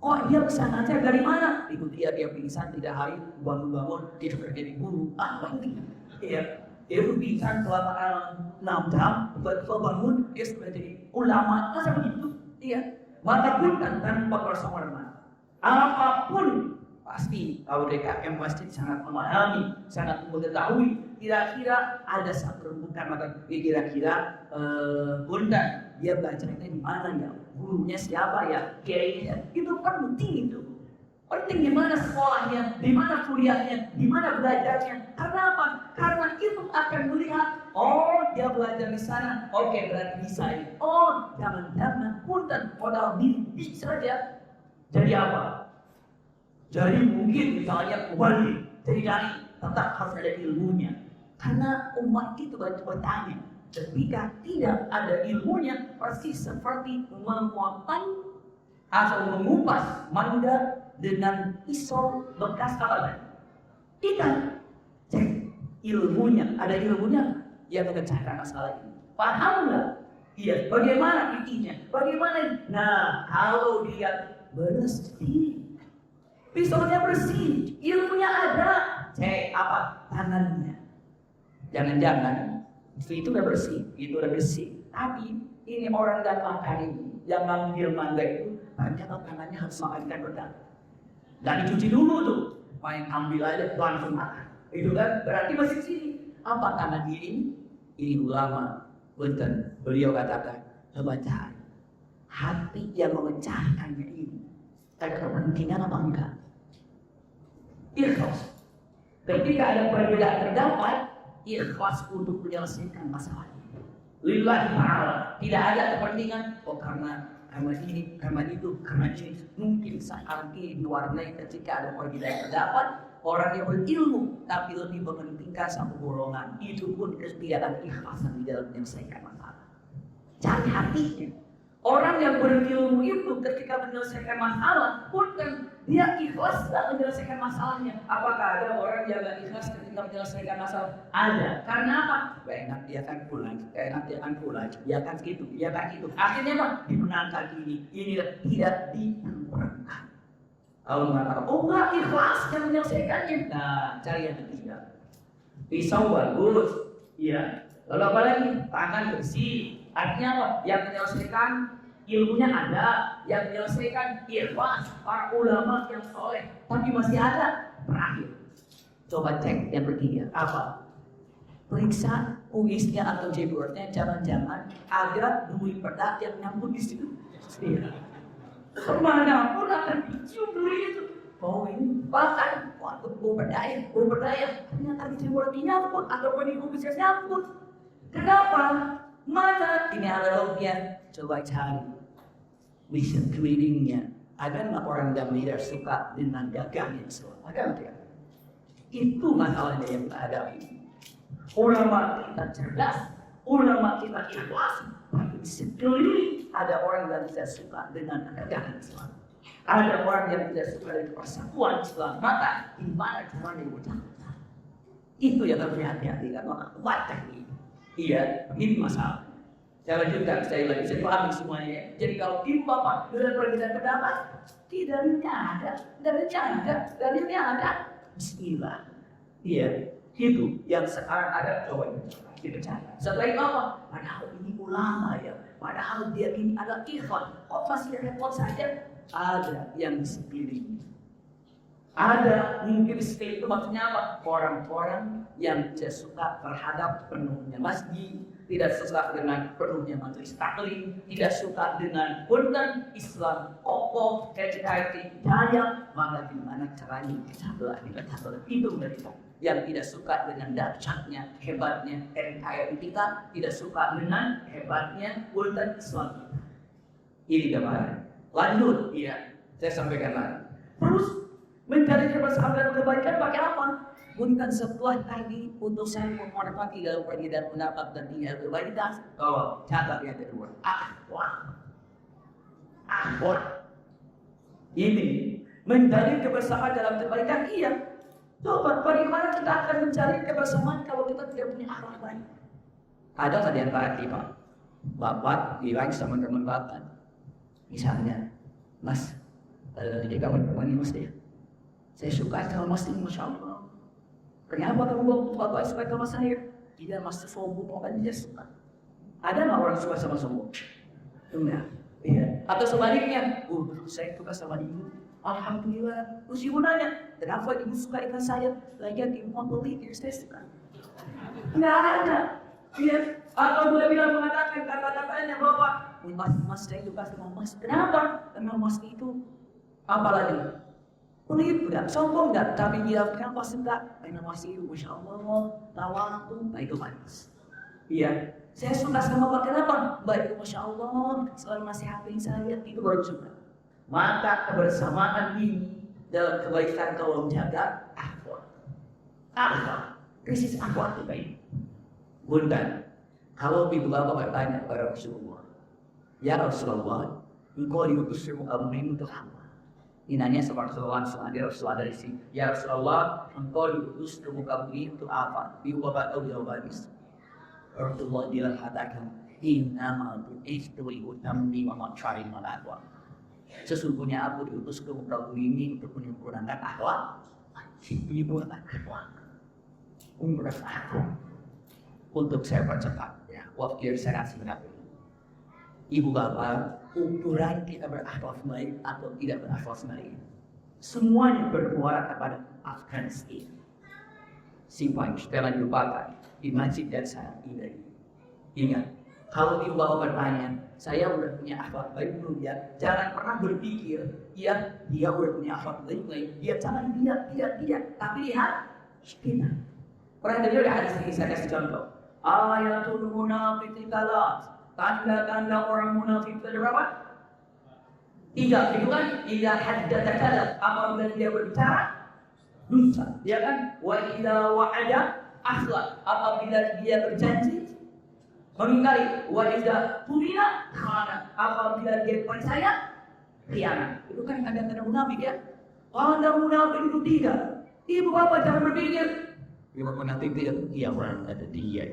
Oh dia bisa ngajar dari mana? Itu dia pingsan 3 hari bangun-bangun dia sudah jadi guru. Apa ini? Iya, dia pingsan selama 6 jam, bangun dia sudah jadi ulama. Masa begitu? Iya. Maka pun tanpa bersama-sama. Apapun pasti kalau DKM pasti sangat memahami, sangat mengetahui. Kira-kira ada satu rembukan maka kira-kira bunda dia belajarnya di mana ya? Gurunya siapa ya? Kiainya itu kan penting itu. Penting di mana sekolahnya, di mana kuliahnya, di mana belajarnya. Karena apa? Karena itu akan melihat, oh dia belajar di sana, oke berarti bisa ini. Oh jangan-jangan punten modal diri saja. Jadi apa? Jadi mungkin misalnya wali, jadi dari tetap harus ada ilmunya. Karena umat itu banyak bertanya, ketika tidak ada ilmunya, persis seperti memotong atau mengupas mangga dengan pisau bekas apa? Ikan. Cek ilmunya, ada ilmunya yang memecahkan masalah ini. Paham nggak? Iya. Bagaimana intinya? Bagaimana? Nah, kalau dia bersih, pisaunya bersih, ilmunya ada. Cek apa? Tangannya. Jangan-jangan itu udah bersih, Tapi ini orang dan makan ini, yang ngambil mangga itu, ternyata tangannya harus makan pedang. Dan dicuci dulu tuh, main ambil aja langsung makan. Itu kan berarti masih sini. Apa tangan ini? Ini ulama, punten. Beliau katakan, coba cari hati yang memecahkannya ini. Ada kepentingan apa enggak? Ikhlas. Ketika ada perbedaan terdapat, ikhlas untuk menyelesaikan masalah. Lillahi ta'ala. Tidak ada kepentingan, karena ini, karena itu, karena ini. Mungkin saat ini diwarnai ketika ada perbedaan terdapat, orang yang berilmu tapi lebih mementingkan satu golongan. Itu pun ketiadaan ikhlasan di dalam menyelesaikan masalah. Cari hatinya. Orang yang berilmu itu ketika menyelesaikan masalah, pun kan dia ikhlas dalam menyelesaikan masalahnya. Apakah ada orang yang gak ikhlas ketika menyelesaikan masalah? Ada. Karena apa? Gak enak dia akan pulang, gak enak dia akan pulang, dia akan segitu, dia akan gitu. Akhirnya apa? Dimenangkan ini tidak dikurangkan. Kalau mengatakan, enggak ikhlas yang menyelesaikannya. Nah, cari yang ketiga. Pisau bagus, iya. Lalu apa lagi? Tangan bersih. Artinya apa? Yang menyelesaikan ilmunya ada, yang menyelesaikan ikhlas, para ulama yang soleh. Tapi masih ada. Terakhir, coba cek yang ketiga. Apa? Periksa kuisnya atau jebordnya. Jangan-jangan ada duit pedak yang nyambut di situ. Iya. Kemana pun akan dicium duit itu. Oh ini bahkan waktu berdaya ternyata di jebordnya nyambut ataupun di kuisnya nyambut. Kenapa? Mana ini analognya? Coba cari vision readingnya. Ada nggak orang yang tidak suka dengan dagang Islam? Ada nggak? Itu masalahnya yang kita hadapi. Ulama kita cerdas, ulama kita ikhlas, tapi sekeliling ada orang yang tidak suka dengan dagang Islam. Ada orang yang tidak suka dengan persatuan Islam. Maka di mana cuma yang bersangkutan? Itu yang harus hati-hati karena wajah ini. Iya, ini masalah. Saya lanjutkan sekali lagi, saya pahami semuanya. Jadi kalau ibu bapak dengan perbedaan pendapat, dalilnya ada. Bismillah. Iya, itu yang sekarang ada. Coba dipercaya. Setelah itu apa? Padahal ini ulama ya. Padahal dia ini ada ikhwan. Kok masih repot saja? Ada yang disepilih. Ada mungkin seperti itu maksudnya apa? Orang-orang yang tidak suka terhadap penuhnya masjid, tidak suka dengan penuhnya majelis taklim, tidak suka dengan benar Islam kokoh, NKRI jaya, maka gimana caranya kita belah itu mereka yang tidak suka dengan dahsyatnya, hebatnya NKRI kita, tidak suka dengan hebatnya benar Islam. Ini gambaran. Lanjut, iya, saya sampaikan lagi. Terus mencari kebersamaan dan kebaikan pakai apa? Bukan setelah tadi untuk saya menghormati dalam perbedaan pendapat dan tinggal kebaikan. Kalau catat yang kedua, akhwat. Ini mencari kebersamaan dalam kebaikan, iya. Coba bagaimana kita akan mencari kebersamaan kalau kita tidak punya akhlak baik? Ada nggak di antara kita bapak bilang sama teman bapak, misalnya, Mas, ada tiga kawan ini Mas ya. Saya suka sama Mas ini, Masya Allah. Kenapa kamu bapak suka sama saya? Tidak, Mas sombong, orang dia suka. Ada nggak orang suka sama sombong? Enggak. Iya. Atau sebaliknya, saya suka sama ibu. Alhamdulillah. Terus ibu nanya, kenapa ibu suka dengan saya? Lagian ibu mau beli, saya suka. Nggak ada. Iya. Atau dia bilang mengatakan kata-katanya bapak, Mas saya suka sama Mas. Kenapa? Karena Mas itu apa lagi? Pelit enggak, sombong enggak, tapi dia kenapa suka? Karena masih Masya Allah, tawa tuh, baik itu manis. Iya, saya suka sama Bapak, kenapa? Baik itu Masya Allah, selalu nasihatin saya, itu baru suka. Maka kebersamaan ini dalam kebaikan kalau menjaga akhlak. Akhlak, krisis akhlak itu baik. Bunda, kalau ibu bapak bertanya kepada Rasulullah, ya Rasulullah, engkau diutus mu'min untuk apa? Inanya seperti Rasulullah dari sini. Ya Rasulullah, engkau diutus ke muka bumi untuk apa? Ibu bapak tahu jawabannya. Rasulullah bilang katakan, Innamal bu'istu liutammi wa masyari malakwa. Sesungguhnya aku diutus ke muka bumi ini untuk menyempurnakan akhlak. Ibu akhlak. Umrah akhlak. Untuk saya percepat, ya, waktu saya singkat. Ibu bapak, ukuran kita berakhlak baik atau tidak berakhlak baik, semuanya bermuara kepada Afghanistan. Simpan, jangan lupakan di masjid dan saat ini. Ingat, Kalau ibu bapak bertanya, saya udah punya akhlak baik belum ya? Jangan pernah berpikir, ya dia udah punya akhlak baik. Ya jangan tidak. Tapi lihat kita. Pernah dengar ada hadis ini, saya kasih contoh. Ayatul munafiqi talat. Tanda-tanda orang munafik itu berapa? 3, itu kan? Idza haddatsa kadzab. Apabila dia berbicara, dusta. Ya kan? Wa idza wa'ada akhlaq. Apabila dia berjanji, mengingkari. Wa idza tumina khana. Apabila dia percaya, khianat. Itu kan tanda-tanda munafik ya. Tanda munafik itu 3. Ibu bapak jangan berpikir, ibu munafik tidak. Iya, orang ada dia.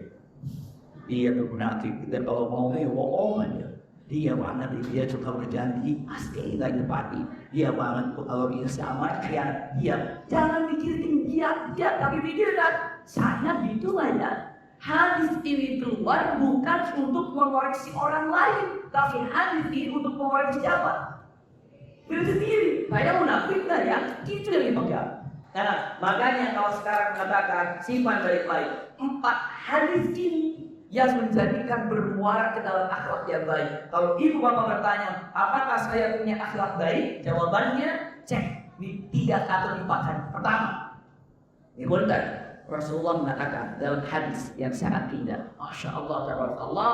Dia munafik. Dan kalau mau bohong aja. Dia banget, dia suka berjanji, pasti nggak dipati. Dia banget kalau dia sama khianat. Dia jangan mikirin dia, tapi pikirkan saya gitu aja. Hadis ini keluar bukan untuk mengoreksi orang lain, tapi hadis ini untuk mengoreksi siapa? Diri sendiri. Saya munafik nggak ya? Itu yang dipegang. Nah, makanya kalau sekarang mengatakan simpan baik-baik. 4 hadis ini yang menjadikan bermuara ke dalam akhlak yang baik. Kalau ibu bapak bertanya, apakah saya punya akhlak baik? Jawabannya, cek di 3 kategori. Pertama, benar Rasulullah mengatakan dalam hadis yang sangat indah. Masya Allah, tabarakallah.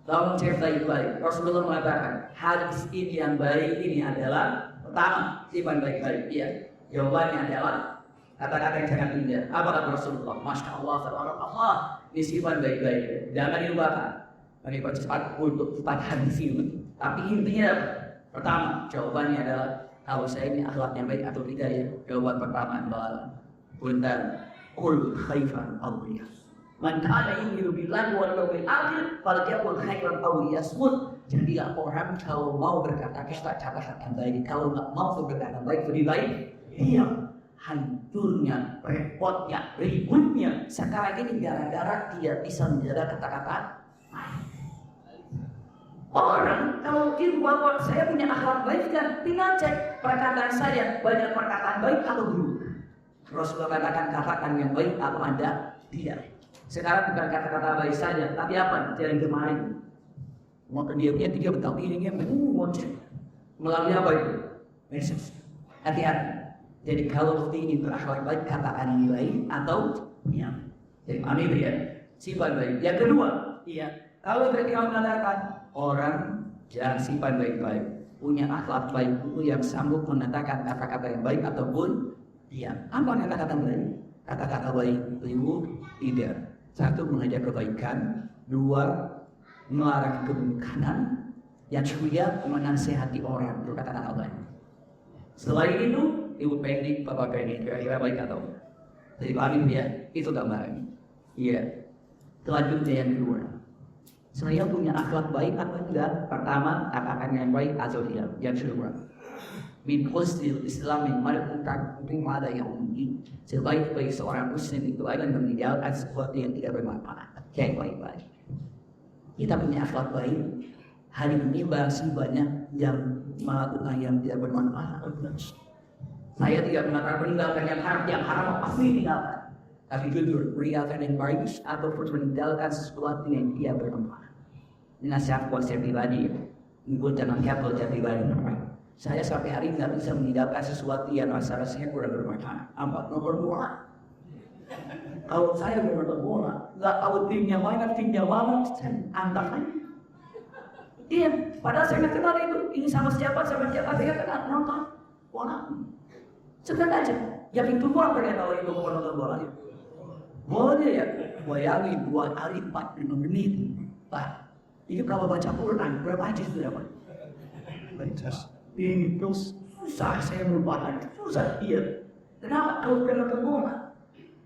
Dalam cerita baik, Rasulullah mengatakan hadis ini yang baik ini adalah pertama, simpan baik-baik. Iya. Jawabannya adalah kata-kata yang sangat indah. Apa kata Rasulullah? Masya Allah, tabarakallah. Disimpan baik-baik, jangan dilupakan. Bagi percepat untuk cepat hadis ini. Tapi intinya pertama, jawabannya adalah kalau saya ini akhlak yang baik atau tidak ya. Jawaban pertama adalah punten kul khaifan awliya. Man kana yu'minu billahi wal yawmil akhir falyaqul khairan aw liyasmut. Jadilah orang kalau mau berkata-kata yang baik, kalau nggak mau berkata baik lebih baik diam. Hancurnya, repotnya, ributnya sekarang ini gara-gara dia bisa menjaga kata-kata orang. Kalau ibu bapak saya punya akhlak baik kan, tinggal cek perkataan saya banyak perkataan baik atau buruk. Rasulullah katakan yang baik atau ada tidak. Sekarang bukan kata-kata baik saja, tapi apa? Dari kemarin mau dia punya 3 betal piringnya melalui apa itu? Message. Hati-hati. Jadi kalau ingin berakhlak baik, katakan nilai atau ya. Jadi amin ya. Simpan baik. Yang kedua, iya. Kalau ketika mengatakan orang jangan simpan baik-baik, punya akhlak baik itu yang sanggup mengatakan kata-kata yang baik ataupun diam. Apa kata-kata baik? Kata-kata baik itu tidak. 1 mengajak kebaikan, 2 melarang keburukan, yang ketiga menasihati orang berkata-kata baik. Selain itu, ibu pendek, bapak pendek, kira-kira baik atau jadi alim ya, itu gambaran. Iya. Selanjutnya yang kedua, saya punya akhlak baik atau tidak? Pertama, katakan yang baik atau tidak. Yang kedua, min husnil Islam yang melakukan ada yang umum. Sebaik-baik seorang muslim itu adalah meninggalkan sesuatu yang tidak bermanfaat. Yang baik-baik. Kita punya akhlak baik. Hari ini masih banyak yang melakukan yang tidak bermanfaat. Saya tidak mengatakan meninggalkan yang haram pasti meninggalkan. Tapi jujur, meninggalkan yang baik atau meninggalkan sesuatu yang tidak bermanfaat. Ini nasihat buat saya pribadi. Ibu jangan kabel jadi pribadi. Saya sampai hari ini tidak bisa meninggalkan sesuatu yang rasa-rasanya kurang bermanfaat. Nomor 2. Kalau saya bermain bola, nggak tahu timnya mana, saya angkat aja. Iya, padahal saya nggak kenal itu. Ini sama siapa, saya kenal nonton bola. Sedang aja, yang itu doang pengen tahu itu mau nonton bolanya. Bolanya ya, bayangin 2 kali 45 menit. Pak, ini kalau baca Quran berapa aja sudah Pak? Ini terus susah saya melupakan, susah iya. Kenapa? Kalau pernah nonton bola,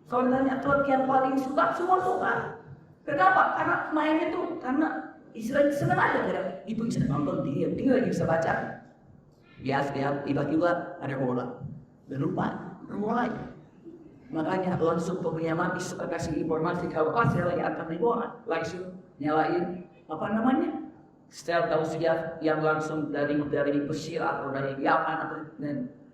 kalau tanya Tuhan yang paling suka semua suka. Kenapa? Karena mainnya tuh karena istilahnya senang aja ya. Ibu bisa nonton dia lagi bisa baca. Biasa tiba-tiba ada bola. Dan lupa, mulai. Makanya langsung punya mati suka kasih informasi kalau saya lagi akan main bola, langsung nyalain apa namanya? Setel tausiah yang langsung dari Mesir atau dari Yaman atau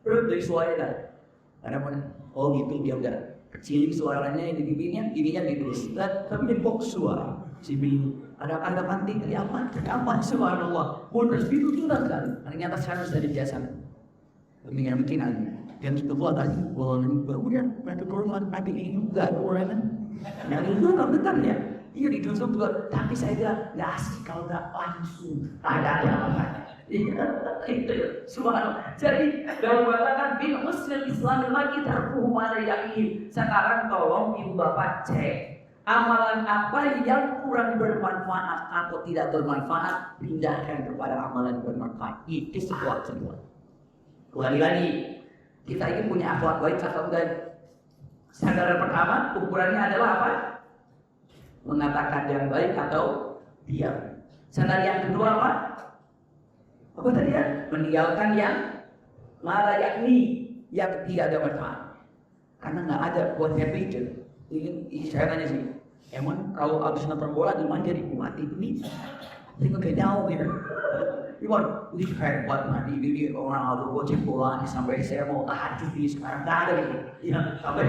dari suara. Ada mana? Oh gitu dia udah kecilin suaranya ini ininya ditulis. Tapi di box suara. si bingung. Ada mati kiamat, subhanallah. Bonus itu sudah kan. Ternyata saya sudah biasa. Dengan mungkin dan sebuah tadi, kemudian mereka turun pagi ini juga orang. Yang itu kan betul ya. Iya ditusuk juga, tapi saya bilang nggak asik kalau nggak langsung ada apa. Itu subhanallah. Jadi dalam katakan bin muslim Islam lagi terpuh pada yakin. Sekarang tolong ibu bapak cek amalan apa yang kurang bermanfaat atau tidak bermanfaat, pindahkan kepada amalan bermanfaat. Itu sebuah semua. Kembali lagi, kita ini punya akhlak baik atau enggak? Sandaran pertama ukurannya adalah apa? Mengatakan yang baik atau diam. Sandaran yang kedua apa? Apa tadi ya? Meninggalkan yang malah yakni yang tidak ada manfaat. Karena nggak ada buat itu. Ini saya tanya sih, emang kalau habis nonton bola di mana jadi mati ini? Tengok kayak jauh gitu. Gimana? Lihat buat mati ini orang harus watching bola sampai saya mau tahajud di sekarang nggak ada gitu. Ya sampai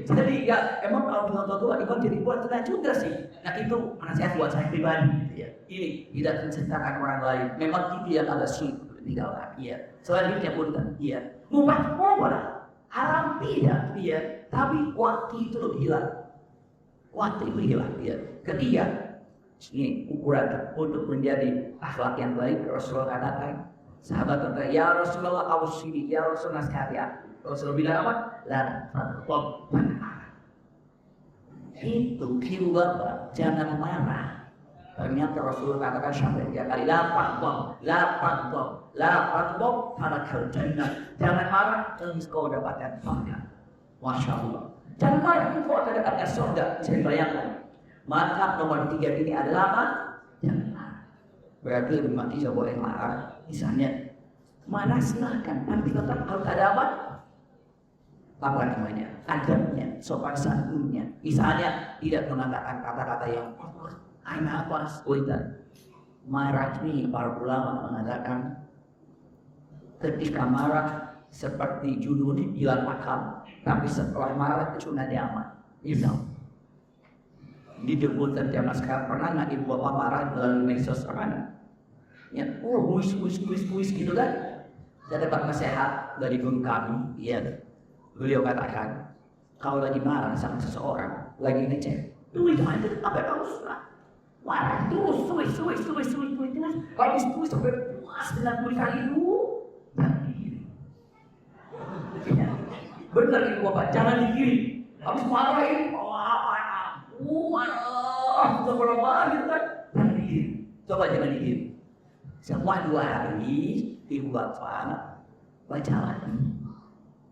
jadi nggak. Emang kalau nonton bola itu jadi buat kita juga sih. Nah itu nasihat buat saya pribadi. Ya. Ini tidak menceritakan orang lain. Memang itu yang ada sih tinggalkan. Iya. Selanjutnya pun kan. Iya. Mau haram tidak. Iya. Tapi waktu itu lebih hilang. Waktu itu hilang. Iya. Ketiga. Ini ukuran untuk menjadi akhlak yang baik. Rasulullah katakan, sahabat berkata, ya Rasulullah awsini, ya Rasulullah sekalian. Rasulullah bilang apa? La taqab. Itu kiru bapak, jangan marah. Ternyata Rasulullah katakan sampai 3 kali, la taqab pada kerjanya. Jangan marah, engkau dapatkan surga. Masya Allah. Jangan marah, engkau akan dapatkan surga. Saya bayangkan. Maka nomor 3 ini adalah apa? Jangan marah. Berarti lebih mati saya boleh marah. Misalnya, mana silahkan. Tapi tetap harus ada apa? Apa namanya? Adabnya, sopan santunnya. Misalnya, tidak mengatakan kata-kata yang kotor. Aina apa? Marah ini para ulama mengatakan ketika marah seperti judul bilang makam. Tapi setelah marah itu sudah aman. Di debutan zaman sekarang pernah nggak ibu bapak marah dalam medsos mana? Ya, kuis gitu kan? Saya dapat nasihat dari guru kami, ya. Beliau katakan, kalau lagi marah sama seseorang, lagi ngecek, tulis aja apa kamu suka? Marah terus, tulis. Kalau tulis sampai puas 90 kali dulu, benar ibu bapak, jangan digini. Habis marah ini, sudah berapa gitu kan? Coba jangan diri. Semua 2 hari ibu bapak bacalah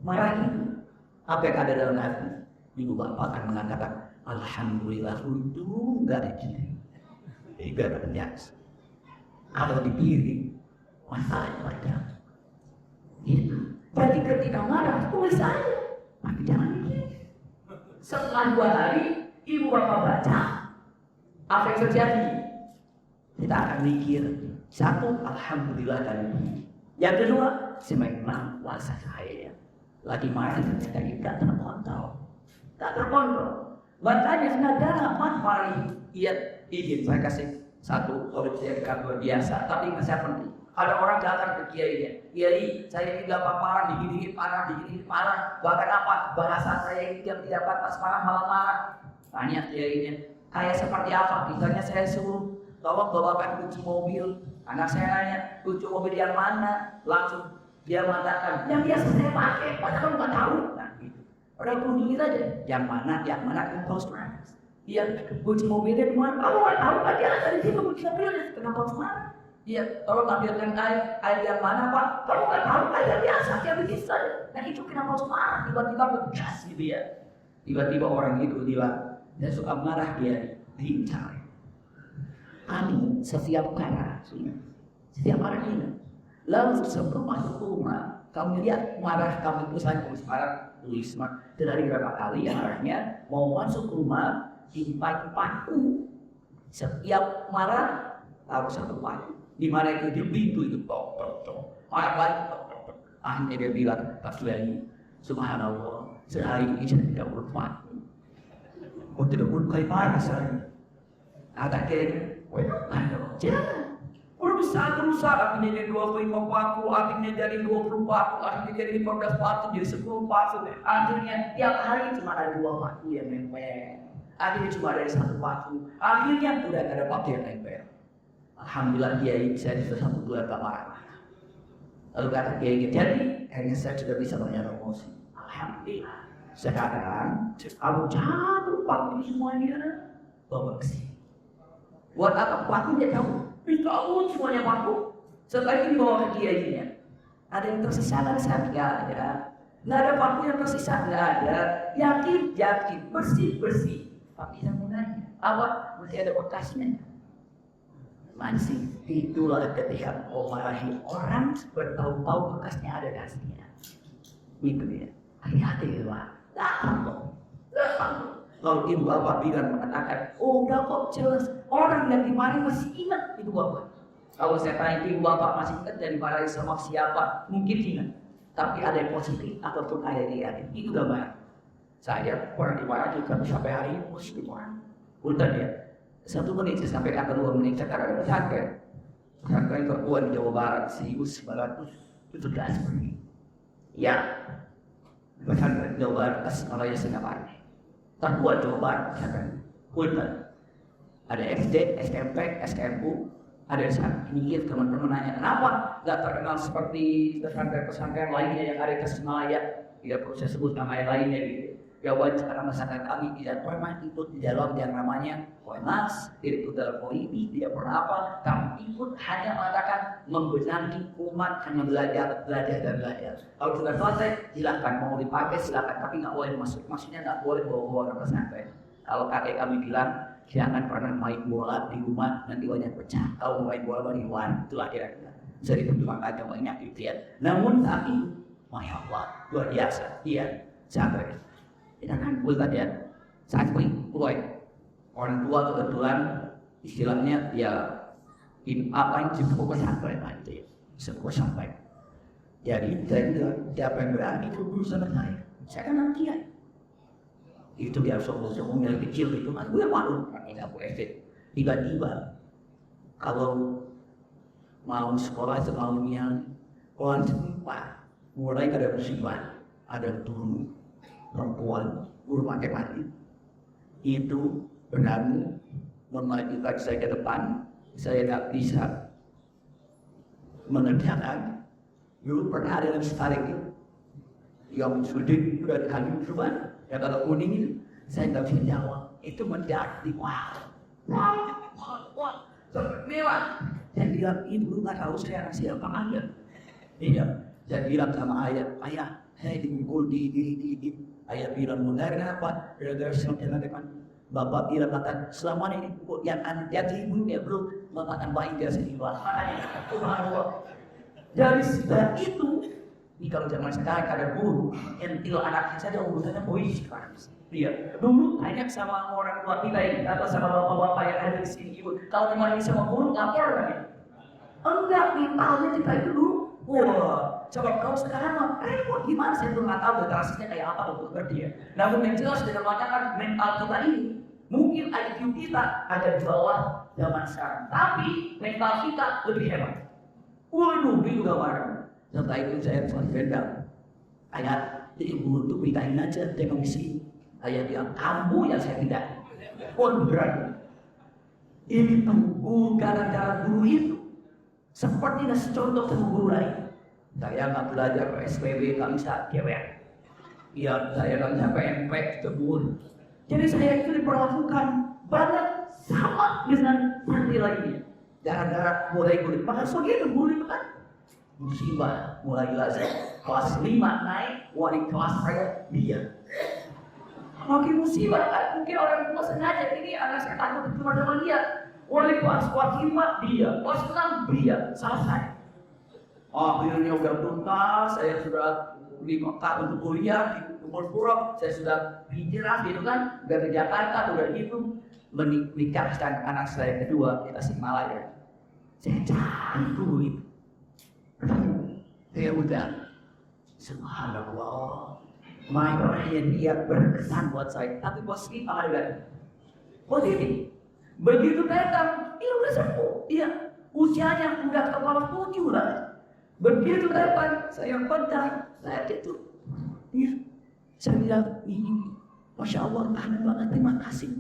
marah itu. Apa yang ada dalam hati? Ibu bapak akan mengatakan alhamdulillah untung nggak ada jadi. Nggak ada biasa. Kalau dipilih masalahnya macam itu. Jadi ketika marah tulis aja, tapi jangan diri. Setelah 2 hari ibu bapak baca, apa yang terjadi? Kita akan mikir, 1, alhamdulillah tadi. Yang kedua, semakin puasa saya. Lagi marah sekali, tak terkontrol. Makanya sengaja marah. Iya, izin saya kasih satu solusi yang luar biasa, tapi nggak saya penting. Ada orang datang ke kiai, saya ini gampang marah, digini parah, bahkan apa? Bahasa saya ini yang tidak pantas marah malah marah. Tanya kiainya, kayak seperti apa? Misalnya saya suruh tolong bawakan kunci mobil. Anak saya nanya, kunci mobil yang mana? Langsung dia mengatakan, yang biasa saya pakai, padahal nggak tahu. Nah, gitu. Orang kunjungi saja, yang mana impulse marah. Dia kunci mobilnya di mana? Tahu kan dia ada di situ kunci mobilnya. Kenapa harus marah? Dia tolong ambilkan air yang mana Pak? Kalau nggak tahu air biasa, dia begitu saja. Nah itu kenapa harus marah? Tiba-tiba begas gitu ya. Tiba-tiba orang itu dia suka marah dia diincar. Kami setiap marah ini. Lalu sebelum masuk rumah, kamu lihat marah kamu itu saya tulis dari berapa kali marahnya mau masuk rumah paku. Setiap marah harus satu paku. Di mana itu di pintu itu tok. Marah lagi tok. Akhirnya dia bilang pas lagi subhanallah sehari ini saya tidak berpaku. Tidak berkai marah saya. Ada kayaknya, jangan. Berusaha, akhirnya jadi 25 paku, akhirnya jadi 20 paku, akhirnya jadi 15 paku, jadi 10 paku. Akhirnya tiap hari cuma ada 2 paku yang nempel. Akhirnya cuma ada 1 paku. Akhirnya udah ada paku yang nempel. Alhamdulillah dia bisa satu 2 kamar. Lalu kata dia jadi akhirnya saya sudah bisa promosi. Alhamdulillah. Sekarang kamu jatuh paku semuanya bawa ke sini. Buat apa pakunya kamu? Tahu semuanya paku. Setelah ini bawa ke dia ini. Ada yang tersisa dari saya? Nggak ada. Nggak ada paku yang tersisa? Nggak ada. Yakin, bersih. Tapi yang nanya, apa? Masih ada bekasnya? Masih. Itulah ketika memarahi orang bertahu-tahu bekasnya ada dasarnya. Itu dia. Hati-hati lah. Datang. Kalau ibu bapak bilang mengatakan, oh udah kok jelas orang yang dimarahi masih ingat itu bapak. Kalau saya tanya ibu bapak masih ingat dan dimarahi sama siapa, mungkin ingat. Tapi ada yang positif ataupun ada yang negatif, itu gambaran. Saya pernah dimarahi juga sampai hari ini masih dimarahi. Punten ya, 1 menit sampai ke 2 menit sekarang sampai. Sampai ke di Jawa Barat 1917. Ya, bahkan Jawa Barat Tasikmalaya Singapura. Terbuat Jawa Barat, Punten. Ada SD, SMP, SMU, ada ini teman-teman nanya kenapa nggak terkenal seperti pesantren-pesantren lainnya yang ada di Tasikmalaya? Tidak perlu saya sebut nama yang lainnya gitu. Jawaban sekarang pesantren kami tidak pernah ikut di dalam yang namanya Wenas, tidak ikut dalam politik, tidak pernah apa, tapi ikut hanya mengatakan membenahi umat, hanya belajar. Kalau sudah selesai, silakan mau dipakai silakan, tapi nggak boleh masuk. Maksudnya nggak boleh bawa-bawa ke pesantren. Kalau kakek kami bilang, jangan pernah main bola di rumah, nanti banyak pecah. Kalau main bola di luar, itulah kira-kira. Jadi perjuangan agama banyak dilihat. Namun tapi, Masya Allah, luar biasa. Iya, sabar. Kita kan bukan ya, saat ini orang tua kebetulan istilahnya ya apa yang cukup sampai nanti semua sampai. Jadi siapa yang berani itu berusaha saya kan nanti ya. Itu biar sombong yang kecil itu kan gue malu ini aku efek. Tiba-tiba kalau mau sekolah sebelumnya kawan semua mulai ada musibah, ada turun perempuan guru matematik itu berani memajukan saya ke depan. Saya tidak bisa mengerjakan. Dulu pernah ada yang setarik itu yang sudah berkali cuman ya kalau kuning itu saya tidak bisa jawab. Itu menjadi wah mewah. Saya bilang ibu nggak tahu saya siapa Anda. Iya, saya bilang sama ayah saya dipukul di ayah bilang mundarnya apa? Gara-gara jalan depan. Bapak bilang kata selama ini yang jadi ibu ya bro, bapak akan baik dia sendiri. Dari sejak itu, ini kalau zaman sekarang ada guru entil anaknya saja urusannya polisi kan. Iya, dulu tanya sama orang tua kita ini atau sama bapak-bapak yang ada di sini ibu. Kalau dimarahin sama guru ngapor kan ya? Enggak, mentalnya kita itu dulu. Wah, coba kalau sekarang mah repot gimana saya belum tahu transisinya kayak apa untuk kerja. Namun yang jelas dengan kan mental kita ini mungkin IQ kita ada di bawah zaman sekarang, tapi mental kita lebih hebat. Waduh, itu gambaran. Setelah itu saya telah beda. Ayah, jadi guru untuk beritain aja dengan misi. Ayah bilang kamu yang saya tidak. Waduh berat. Ini tuh gara-gara guru itu. Seperti nasi contoh sama guru lain. Saya nggak belajar ke SPB, nggak bisa cewek. Iya, saya nggak bisa PMP, kebun. Jadi saya itu diperlakukan banget sama dengan santri lainnya. Gara-gara mulai guru, maka sebagian guru itu kan musibah mulai lazim. Kelas 5 naik, wali kelas saya dia. Makin musibah kan, mungkin orang tua sengaja ini anak saya takut teman-teman dia. Wali kelas 5 dia, kelas 6 dia, selesai. Akhirnya udah tuntas, saya sudah 5 tahun untuk kuliah di umur pura, saya sudah hijrah gitu kan, udah ke Jakarta, udah gitu, menikahkan anak saya kedua di Tasikmalaya. Saya cari dulu itu. Saya udah, subhanallah, mainnya dia berkesan buat saya, tapi bos kita ada positif. Begitu datang, dia udah sembuh. Iya, usianya udah kepala 7 lah. Begitu datang, saya kontak, saya tidur. Iya, saya bilang, ini, Masya Allah, tahan banget, terima kasih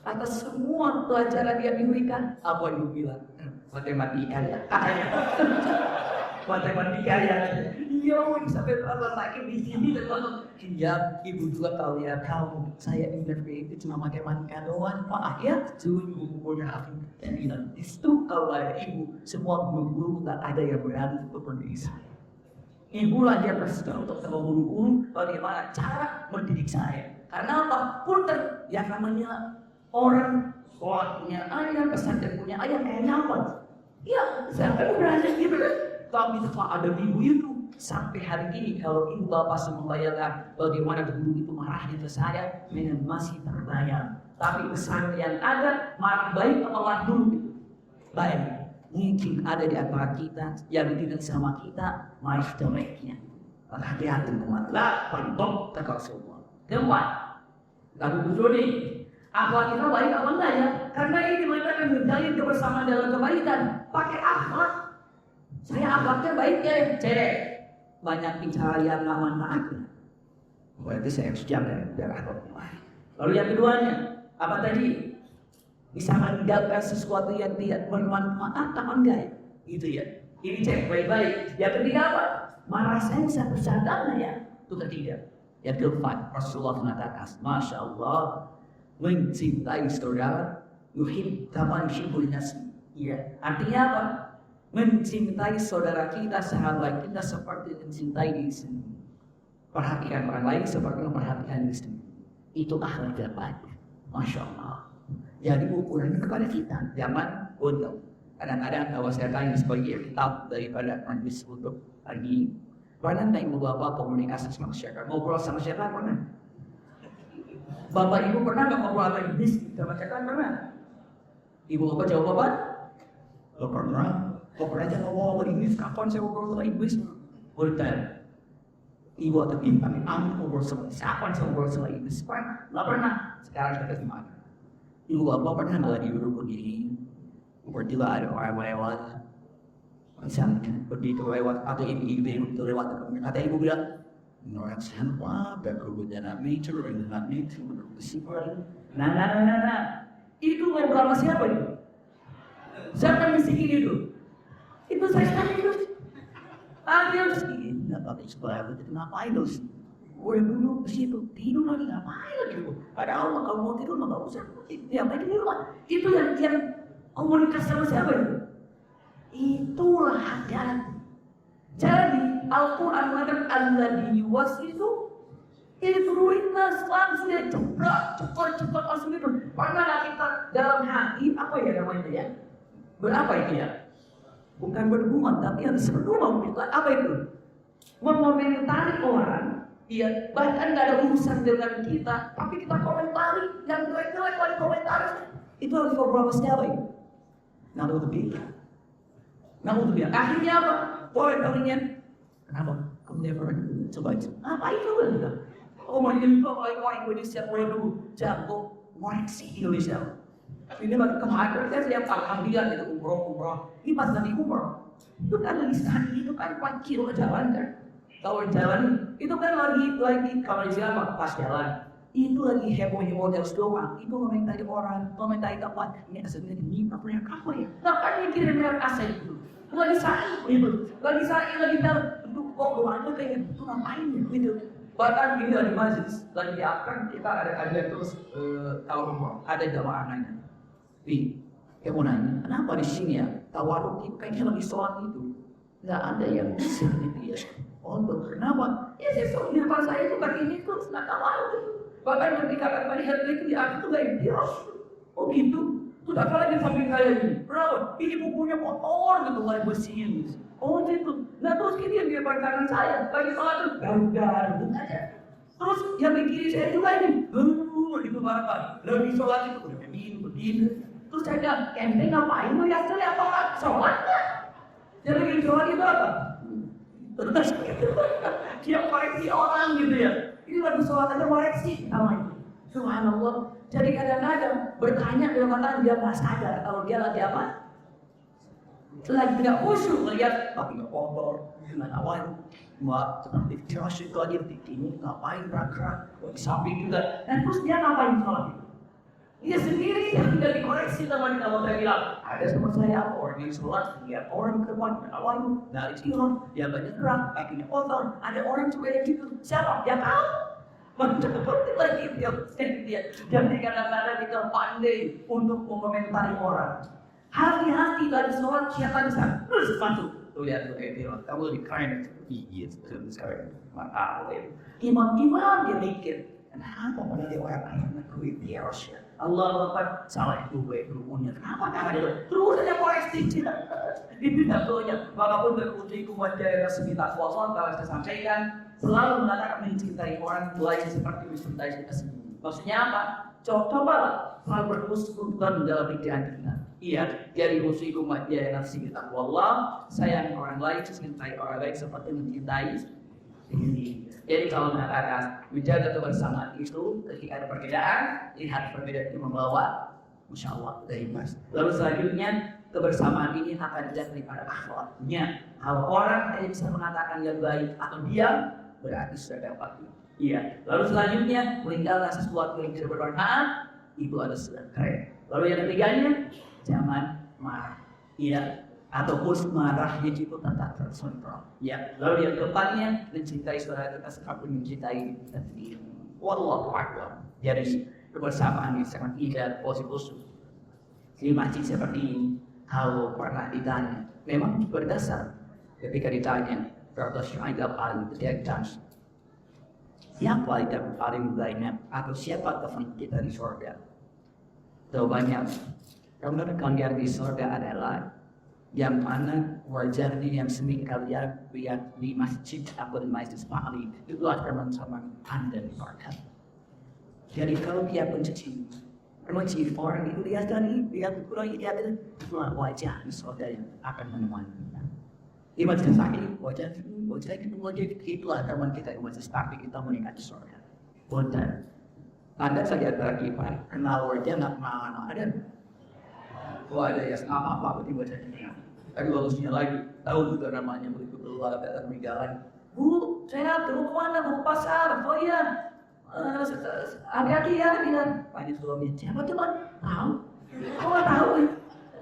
atas semua pelajaran yang diberikan. Apa ibu bilang? Matematika ya, matematika ya. Iya, sampai apa lagi di sini dan iya, ibu juga tahu ya, kalau saya ingat itu cuma matematika doang, Pak ya, tujuh bukunya aku dan bilang itu kalau ibu semua guru tak ada yang berani seperti itu. Ibu lah dia bersedia untuk sama guru-guru bagaimana cara mendidik saya. Karena apapun yang namanya orang sekolah punya ayah, pesantren punya ayah, kayaknya apa? Ya, saya kan berani gitu kan. Tapi setelah ada ibu itu, sampai hari ini kalau ibu bapak semua bayangkan bagaimana guru itu marahnya ke saya, memang masih terbayang. Tapi pesan yang ada, marah baik atau marah dulu itu baik. Mungkin ada di antara kita yang tidak sama kita, marah jeleknya. Hati-hati teman, lah pentok tegak semua. Keempat, lalu betul nih. Akhlak kita baik apa enggak ya? Karena ini mereka akan menjalin kebersamaan dalam kebaikan. Pakai akhlak. Saya akhlaknya baik ya, cewek. Banyak bicara yang nggak manfaatnya. Berarti saya harus jaga dari akhlaknya baik. Lalu yang keduanya, apa tadi? Bisa meninggalkan sesuatu yang tidak bermanfaat atau enggak ya? Gitu ya. Ini cek baik-baik. Yang ketiga apa? Marah saya bisa bercanda ya? Itu ketiga. Yang keempat, Rasulullah mengatakan, Masya Allah, mencintai saudara, yuhib taman syibul nasi. Iya. Artinya apa? Mencintai saudara kita, sahabat kita seperti mencintai diri sendiri. Perhatikan orang lain seperti memperhatikan diri sendiri. Itu akhlak yang baik. Masya Allah. Jadi ukuran kepada kita. Jangan untuk kadang-kadang kalau saya tanya sebagai kitab daripada majlis untuk pagi. Pernah tak ibu bapak komunikasi sama masyarakat? Ngobrol sama masyarakat pernah? Bapak ibu pernah nggak ngobrol sama iblis sama masyarakat pernah? Ibu bapak jawab apa? Lo pernah? Kok pernah aja ngomong sama iblis? Kapan saya ngobrol sama iblis? Bertanya. Ibu atau ibu kami ngobrol sama siapa yang ngobrol sama iblis? Pernah? Nggak pernah. Sekarang kita gimana? Ibu bapak pernah nggak duduk begini? Bertiga ada orang lewat. Misalnya begitu lewat atau ibu itu lewat kata ibu bilang, Norak sampah, berkebutuhan nature, dengan nature, bersifat. Nah. Itu ngobrol sama siapa itu? Siapa miskin itu? Itu saya tanya itu. Harus ini, nggak pakai sekolah itu ngapain terus? Gue dulu ke situ tidur lagi ngapain lagi bu? Padahal kalau mau tidur nggak usah. Yang baik di rumah. Itu yang komunikasi sama siapa itu? Itulah hati-hati. Jadi Al-Quran mengatakan alladzi yuwaswisu itu ruinnas langsung dia cepat langsung itu. Pernah kita dalam hati apa ya namanya ya? Berapa itu ya? Bukan berhubungan tapi yang sebelum apa itu? Mengomentari orang. Iya, bahkan nggak ada urusan dengan kita, tapi kita komentari yang jelek-jelek kalau dikomentari itu harus ngobrol sama siapa itu? Naudzubillah. Akhirnya apa? Poin kalian. Kenapa? Kamu never coba itu. Apa itu kan? Oh my God, orang Indonesia mulai dulu jago koreksi Indonesia. Ini bagi kemarin saya lihat alhamdulillah itu umroh. Ini pas lagi umroh. Itu kan lagi sana itu kan 4 kilo jalan kan. Kalau jalan itu kan lagi kalau siapa pas jalan. Itu lagi heboh dari doang. Itu komentari orang, komentari kapan. Ini aslinya ini apa ya? Makanya kirim lewat aset itu. Lagi dalam kok doanya kayak gitu ngapain ya gitu. Bahkan ini dari majlis lagi akan kita ada terus kalau ada jamaah nanya. Kayak mau nanya, kenapa di sini ya tawaruk itu kayaknya lagi sholat itu nggak ada yang bisa gitu ya. Oh kenapa? Ya saya sholat di depan saya itu kaki ini terus nggak tawaruk itu. Bahkan ketika kembali hari itu di akhir itu kayak dia. Oh gitu. Sudah kalian di samping saya ini, bro, ini bukunya kotor gitu, mulai bersihin. Oh gitu. Nah terus ini yang di depan kanan saya, lagi sholat tuh garu-garu aja. Terus yang di kiri saya juga ini, itu barang lagi sholat itu udah begini. Terus saya bilang, ente ngapain lu ya sel apa sholat ya? Dia lagi sholat itu apa? Terus dia koreksi orang gitu ya. Ini lagi sholat aja koreksi namanya. Subhanallah. Jadi kadang-kadang bertanya dalam mata dia nggak sadar kalau dia lagi apa? Lagi tidak khusyuk melihat tapi nggak kotor dengan awan. Mbak, seperti terus itu aja ini ngapain gerak-gerak di samping juga. Dan terus dia ngapain sholat itu? Dia sendiri yang tidak dikoreksi teman kalau saya bilang ada teman saya orang yang sholat lihat orang ke depan awan dari sini dia banyak gerak kakinya kotor. Ada orang juga yang gitu. Siapa? Dia tahu. Seperti lagi dia kadang-kadang kita pandai untuk mengomentari orang. Hati-hati tadi sholat siapa bisa terus masuk. Tuh lihat tuh dia kamu lebih keren. Iya sekarang maka imam dia mikir kenapa pada dia orang anak dia Rasul Allah Akbar salah itu gue rumunnya kenapa dia terus saja koreksi di pidatonya maka pun berkunjung kuat daerah sekitar kuasa kalau saya sampaikan selalu mengatakan mencintai orang lain seperti mencintai kita sendiri. Maksudnya apa? Cobalah selalu berhusnuzon dalam pikiran kita. Iya, jadi husnul umat dia nafsi kita. Wallah, sayang orang lain, mencintai orang lain seperti mencintai sendiri. Jadi kalau mengatakan menjaga kebersamaan itu ketika ada perbedaan, lihat perbedaan itu membawa, masya Allah dari mas. Lalu selanjutnya kebersamaan ini akan dilihat daripada akhlaknya. Kalau orang tidak bisa mengatakan yang baik atau diam, berarti sudah dapat. Iya. Lalu selanjutnya meninggalkan sesuatu yang tidak bermanfaat, itu adalah sudah keren. Lalu yang ketiganya, jangan marah. Iya. Ataupun marahnya itu tetap terkontrol. Ya. Lalu yang keempatnya, mencintai saudara kita seperti mencintai kita sendiri. Wallahu a'lam. Jadi kebersamaan ini sangat indah, positif. Di masjid seperti ini, kalau pernah ditanya, memang berdasar ketika ditanya, berapa syahidah paling ketika siapa yang paling banyak atau siapa teman kita di surga? Jawabannya, karena kalian di surga adalah yang mana wajahnya yang sering kalian lihat di masjid atau di masjid Ismaili itu adalah teman-teman Anda di surga. Jadi kalau dia pencuci orang itu lihat kurang lihat wajah di surga yang akan menemani. Di masjid Ismaili wajah itulah teman kita di masjid Ismaili kita meningkat di surga. Benar. Anda saja beriman, kenal wajah nak mana ada. Ada yang apa di wajahnya. Tapi bagusnya lagi, tahu juga namanya begitu keluar datang di jalan. Bu, saya mau kemana? Mau ke pasar, oh iya. Hati-hati ya, bilang. Banyak suami, siapa teman? Tahu. Kok nggak tahu?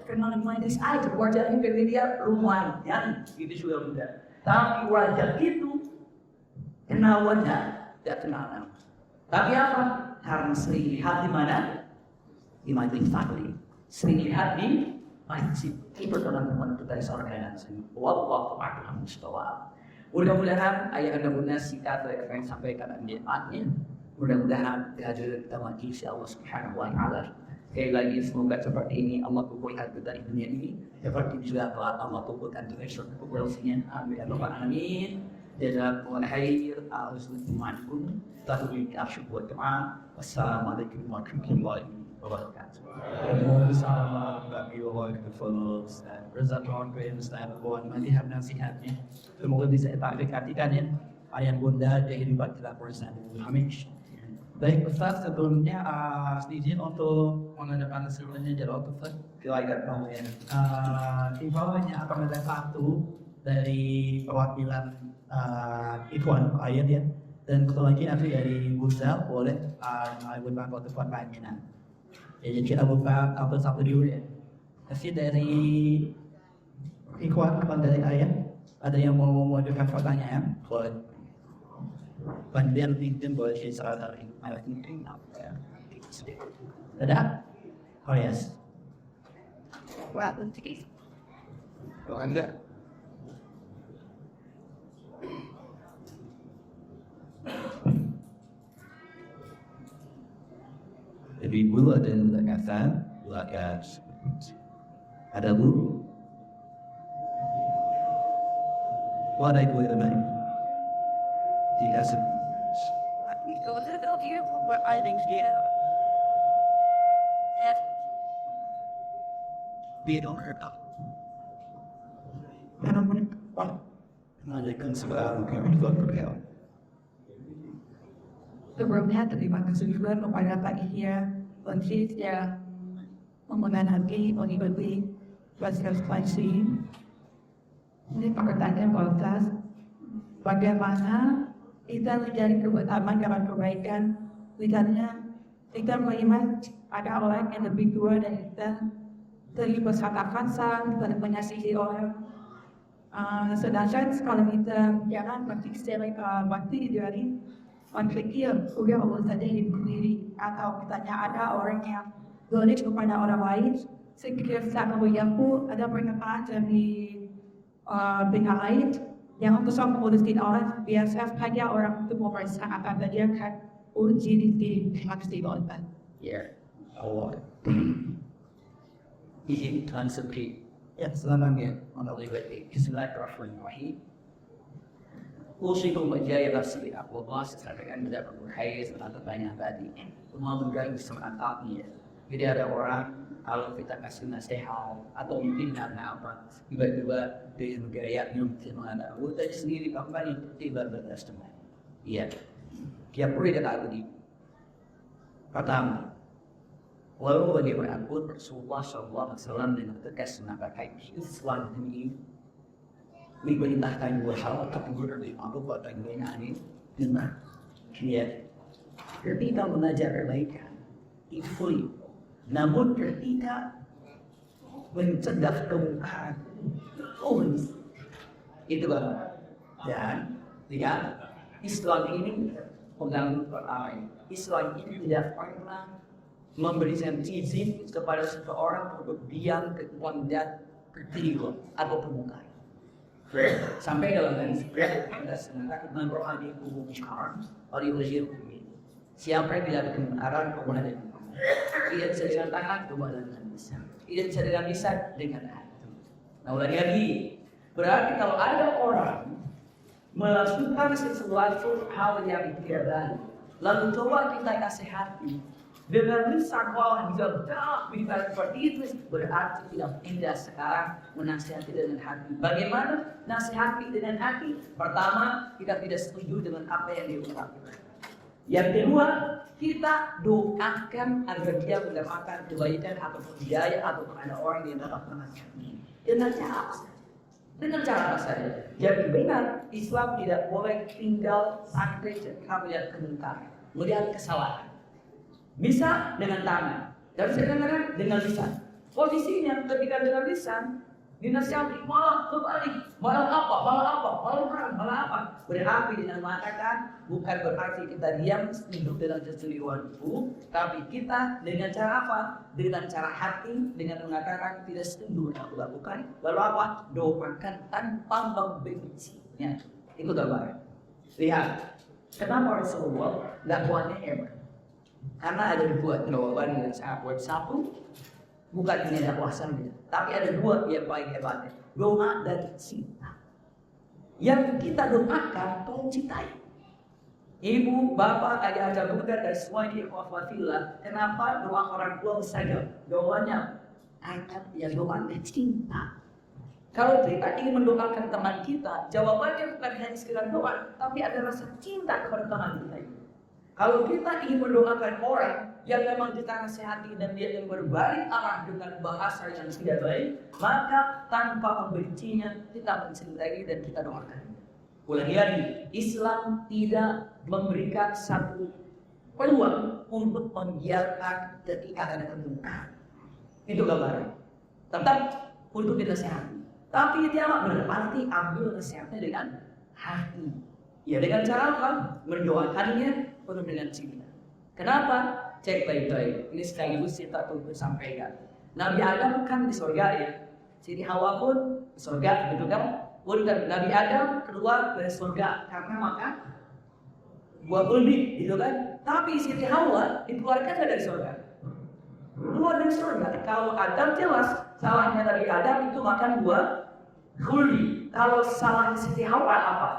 Kenal namanya aja, wajahnya dari dia lumayan, itu sudah mudah. Tapi wajah itu kenal wajah, tidak kenal nama. Tapi apa? Karena sering lihat di mana? Di majlis taklim. Sering lihat di masjid. Itu teman-teman kita di surga dan sini. Wallahu a'lam bishawab. Mudah-mudahan ayat anda benar singkat yang saya sampaikan dan manfaatnya. Mudah-mudahan kehadiran kita lagi insya Allah Subhanahu wa Ta'ala. Sekali lagi semoga seperti ini Allah kumpulkan kita di dunia ini. Seperti juga Allah kumpulkan kita di surga kumpulnya. Amin ya rabbal alamin. Jazakumullah khair. Assalamualaikum warahmatullahi wabarakatuh. Wassalamualaikum warahmatullahi wabarakatuh. Waalaikumsalam warahmatullahi wabarakatuh. Rezakan kehidupan melihat nasihatnya. Semoga bisa kita aplikasikan ya. Ayat bunda dari kehidupan kita bersama. Amin. Baik Ustaz, sebelumnya izin untuk mengadakan sebelumnya jadwal Ustaz. Silakan kamu ya. Di bawahnya akan ada satu dari perwakilan Ikhwan ayat ya. Dan ketua lagi nanti dari Bursa boleh buat waktu lainnya. Jadi kita buka satu dulu ya. Kasih dari Ikhwan dari ayat. Ada yang mau mengajukan pertanyaan? Boleh. Kemudian LinkedIn boleh share dari LinkedIn apa ya? Ada? Oh yes. Wah, nanti. Kalau Anda jadi bulu ada yang mengatakan ada bulu. What I do in the night. He has a I think dia don't hurt up. Ada kan sebarang kami juga berkata. sebelumnya terima kasih juga kepada Pak Ihya Konsis yang memenangi mengikuti partisipasi. Ini pertanyaan Bapak, bagaimana kita menjadi keutamaan dalam kebaikan? Misalnya kita melihat ada orang yang lebih tua dari kita, sering berkata kasar, sering menyakiti orang. Sedangkan kalau kita jangan berpikir dari berpikir udah Allah saja hidup sendiri, atau misalnya ada orang yang zalim kepada orang lain, sekiranya sama beriaku ada pernyataan dari pihak lain yang untuk mengurusin orang, biasa saja orang itu memeriksa akan dia akan uji di maksud orang. Ya, Allah. Izin transkrip. Ya, selanjutnya melalui Bismillahirrahmanirrahim. Usikum berjaya bersih aku bahas sampaikan tidak berkait atau banyak tadi. Mau mengganggu semangatnya. Jadi ada orang kalau kita kasih nasihat atau mungkin karena apa tiba-tiba dia bergaya mungkin ada udah sendiri kampanye tiba bertestament. Iya. Dia perlu kata begini. Pertama, walau bagaimanapun Rasulullah SAW dengan tegas mengatakan Islam ini diperintahkan dua hal, tapi lebih mampu pada ini dengan dia. Ketika mengajar kebaikan itu fully. Namun ketika mencegah kemungkaran, itu kan. Dan lihat Islam ini pegang pertama. Islam ini tidak pernah memberikan izin kepada seseorang untuk diam ke kondak ketiga atau permukaan. Sampai dalam hadis ada sebenarnya rohani umum sekarang oleh wajib siapa yang tidak kebenaran kepada tidak bisa dengan tangan kepada dengan lisan, tidak bisa dengan lisan dengan hati. Nah ulangi lagi, berarti kalau ada orang melakukan sesuatu hal yang tidak baik, lalu coba kita kasih hati dengan lisan wah juga kita seperti itu, berarti tidak sekarang menasihati dengan hati. Bagaimana nasihati dengan hati? Pertama, kita tidak setuju dengan apa yang diungkapkan. Yang kedua, kita doakan agar dia mendapatkan kebaikan atau hidayah atau ada orang yang mendapatkan nasihatnya. Dengan cara apa saja? Dengan cara apa saja? Jadi benar, Islam tidak boleh tinggal sampai ketika melihat kemungkaran, melihat kesalahan. Bisa dengan tangan, dan kadang-kadang dengan lisan. Posisinya ketika dengan lisan, dinasihati malah kebalik, malah perang, malah apa? Berarti dengan mengatakan bukan berarti kita diam hidup dengan keceliruan itu, tapi kita dengan cara apa? Dengan cara hati, dengan mengatakan tidak setuju yang aku lakukan. Lalu apa? Doakan tanpa membenci. Ya, itu gambaran. Lihat, kenapa Rasulullah dakwahnya hebat? Karena ada dua jawaban yang sangat buat satu. Bukan hanya dakwah saja, tapi ada dua yang paling hebatnya, doa dan cinta. Yang kita doakan, tolong cintai. Ibu, bapak, ayah, bunda, dan semua ini ikhwafillah. Kenapa doa orang tua saja? Doanya akan yang doanya cinta. Kalau kita ingin mendoakan teman kita, jawabannya bukan hanya sekedar doa, tapi ada rasa cinta kepada teman kita itu. Kalau kita ingin mendoakan orang yang memang kita nasihati dan dia yang berbalik arah dengan bahasa yang tidak baik, maka tanpa membencinya kita mencintai dan kita doakan. Ulangi lagi, Islam tidak memberikan satu peluang untuk membiarkan ketika ada kemungkaran. Itu gambaran. Tetap untuk dinasihati, tapi tidak berarti ambil nasihatnya dengan hati. Ya dengan cara apa? Mendoakannya penuh dengan cinta. Kenapa? Cek baik-baik. Ini sekaligus kita perlu sampaikan. Nabi Adam kan di surga ya. Siti Hawa pun di surga, begitu kan? Bukan Nabi Adam keluar dari surga karena makan buah kuldi, gitu kan? Tapi Siti Hawa dikeluarkan dari surga. Keluar dari surga. Kalau Adam jelas salahnya Nabi Adam itu makan buah kuldi. Kalau salahnya Siti Hawa apa?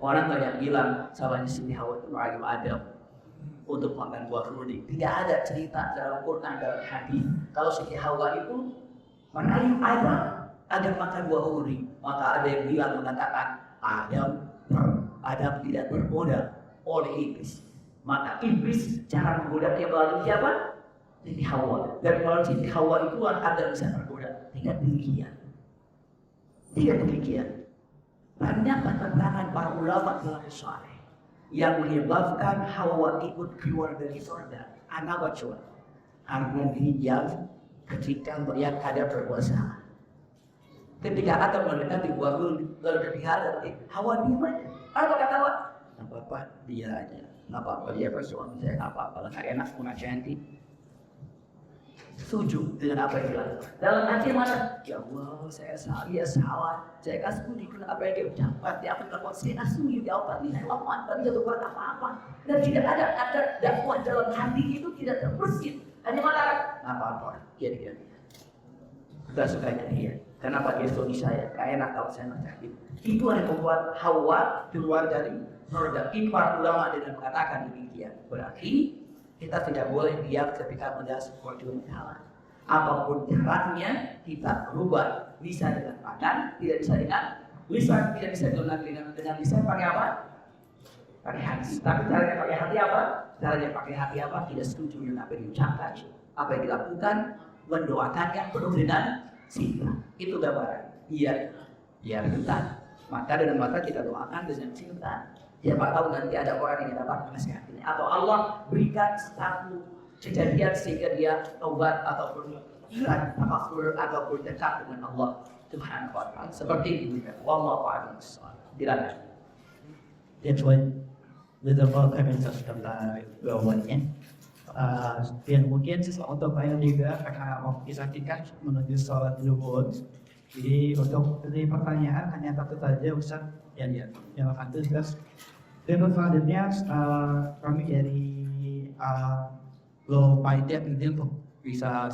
Orang banyak bilang salahnya Siti Hawa itu merayu Adam untuk makan buah kuldi. Tidak ada cerita dalam Quran dalam hadis kalau Siti Hawa itu merayu Adam agar makan buah kuldi. Maka ada yang bilang mengatakan Adam tidak bermodal oleh iblis. Maka iblis cara menggoda dia melalui siapa? Siti Hawa. Dan melalui Siti Hawa itu ada bisa tergoda. Tidak demikian. Tidak demikian. Banyak pertentangan para ulama dalam Saleh yang menyebabkan Hawa ikut keluar dari surga. Anak baca. Artinya hijab ketika melihat ada perbuatan. Ketika Adam melihat dibuat lalu ketika Hawa di mana? Apa kata Hawa? Nggak apa-apa dia aja. Nggak apa-apa dia bersuami saya. Nggak apa-apa. Nggak enak punya cantik. Setuju dengan apa yang dilakukan. Dalam hati mana? Ya Allah, saya salah. Saya kasih budi dengan apa yang dia ucapkan. Dia akan lakukan. Saya kasih jawab ini. Lakukan dan tidak buat apa-apa. Dan tidak ada dakwah dalam hati itu tidak terbersih. Hanya mana? Nggak apa-apa. Dia. Kita suka dia. Kenapa dia suami saya? Gak enak kalau saya mencapai. Itu yang membuat Hawa keluar dari surga. Itu para ulama dengan mengatakan demikian. Berarti kita tidak boleh diam ketika melihat sesuatu yang salah. Apapun caranya kita berubah. Bisa dengan tangan, tidak bisa dengan lisan, tidak bisa dengan lisan pakai apa? Pakai hati. Tapi caranya pakai hati apa? Caranya pakai hati apa? Tidak setuju dengan apa yang diucapkan. Apa yang dilakukan? Mendoakannya penuh dengan cinta. Itu gambaran. Iya kita. Maka dengan mata kita doakan dengan cinta. Siapa tahu nanti ada orang yang dapat nasihat ini. Atau Allah berikan satu kejadian sehingga dia taubat ataupun tafakkur ataupun dekat dengan Allah Subhanahu wa ta'ala. Seperti itu. Wallahu a'lam bishawab. Silakan. That's why beberapa kami tentang bawahnya. Dan mungkin untuk saya juga karena waktu kita menuju sholat zuhur. Jadi untuk pertanyaan hanya satu saja Ustaz yang akan tugas. Dan selanjutnya kami dari Low Paidet ini untuk bisa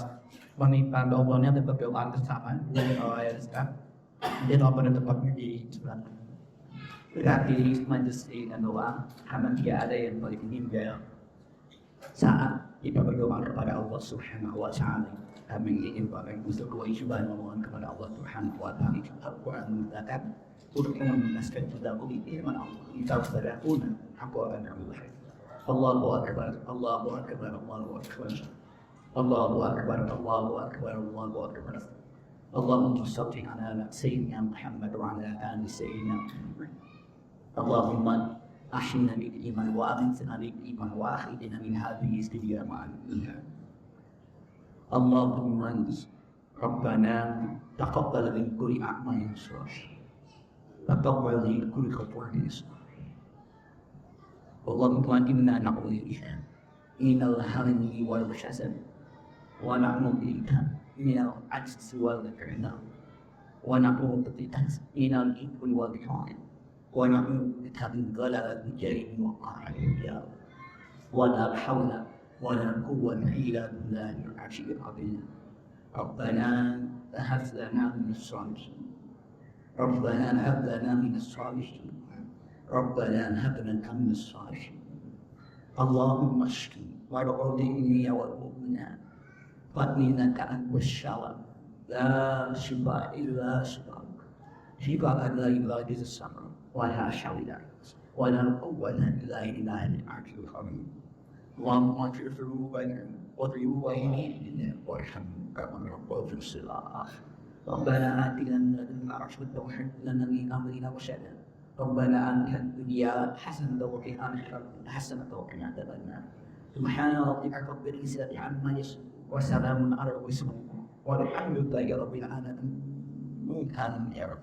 meminta doanya dan berdoa bersama dengan Ustaz. Dan pada tempatnya di sebelah. Berarti majelis dan doa karena dia ada yang paling meninggal saat kita berdoa kepada Allah Subhanahu wa ta'ala. Kami ingin pakai usul doa ibadah memohon kepada Allah Subhanahu wa ta'ala. Al-Quran mengatakan untuk menjelaskan kita iman Allah. Kita sadaquna apa akan Allah. Allahu akbar, Allahu akbar, Allahu akbar. Allahu akbar, Allahu akbar, Allahu akbar. Allahumma salli ala sayyidina Muhammad wa ala ali sayyidina Muhammad. Allahumma أحينا بالإيمان وأمتنا بالإيمان وأخرجنا من هذه الدنيا مع الإيمان. اللهم ربنا تقبل من كل أعمال صالحة تقبل من كل خطوة صالحة. اللهم إنا نعوذ بك من الهم والحزن ونعوذ بك من العجز والكسل ونعوذ بك من الإثم والعدوان ونعوذ بك من غلبة الجريم وقهر الرجال ولا حول ولا قوة إلا بالله العلي العظيم. ربنا هب لنا من الصالحين ربنا هب لنا من الصالحين ربنا هب لنا من الصالحين. اللهم اشفي مرضي والمؤمنات فإنك أنت الشافي لا شفاء إلا شفاءك شفاء لا يغادر السقم ولا حول ولا قوة إلا بالله العلي العظيم. اللهم اغفر ذنوبنا وذنوبنا وارحمنا كما ربنا صغارا. ربنا آتنا من لدنك رحمة وهب لنا من أمرنا رشدا. ربنا آتنا الدنيا حسنة وفي الآخرة حسنة وقنا عذاب النار. سبحان ربك رب العزة عما يصفون وسلام على المرسلين والحمد لله رب العالمين. آمين يا رب.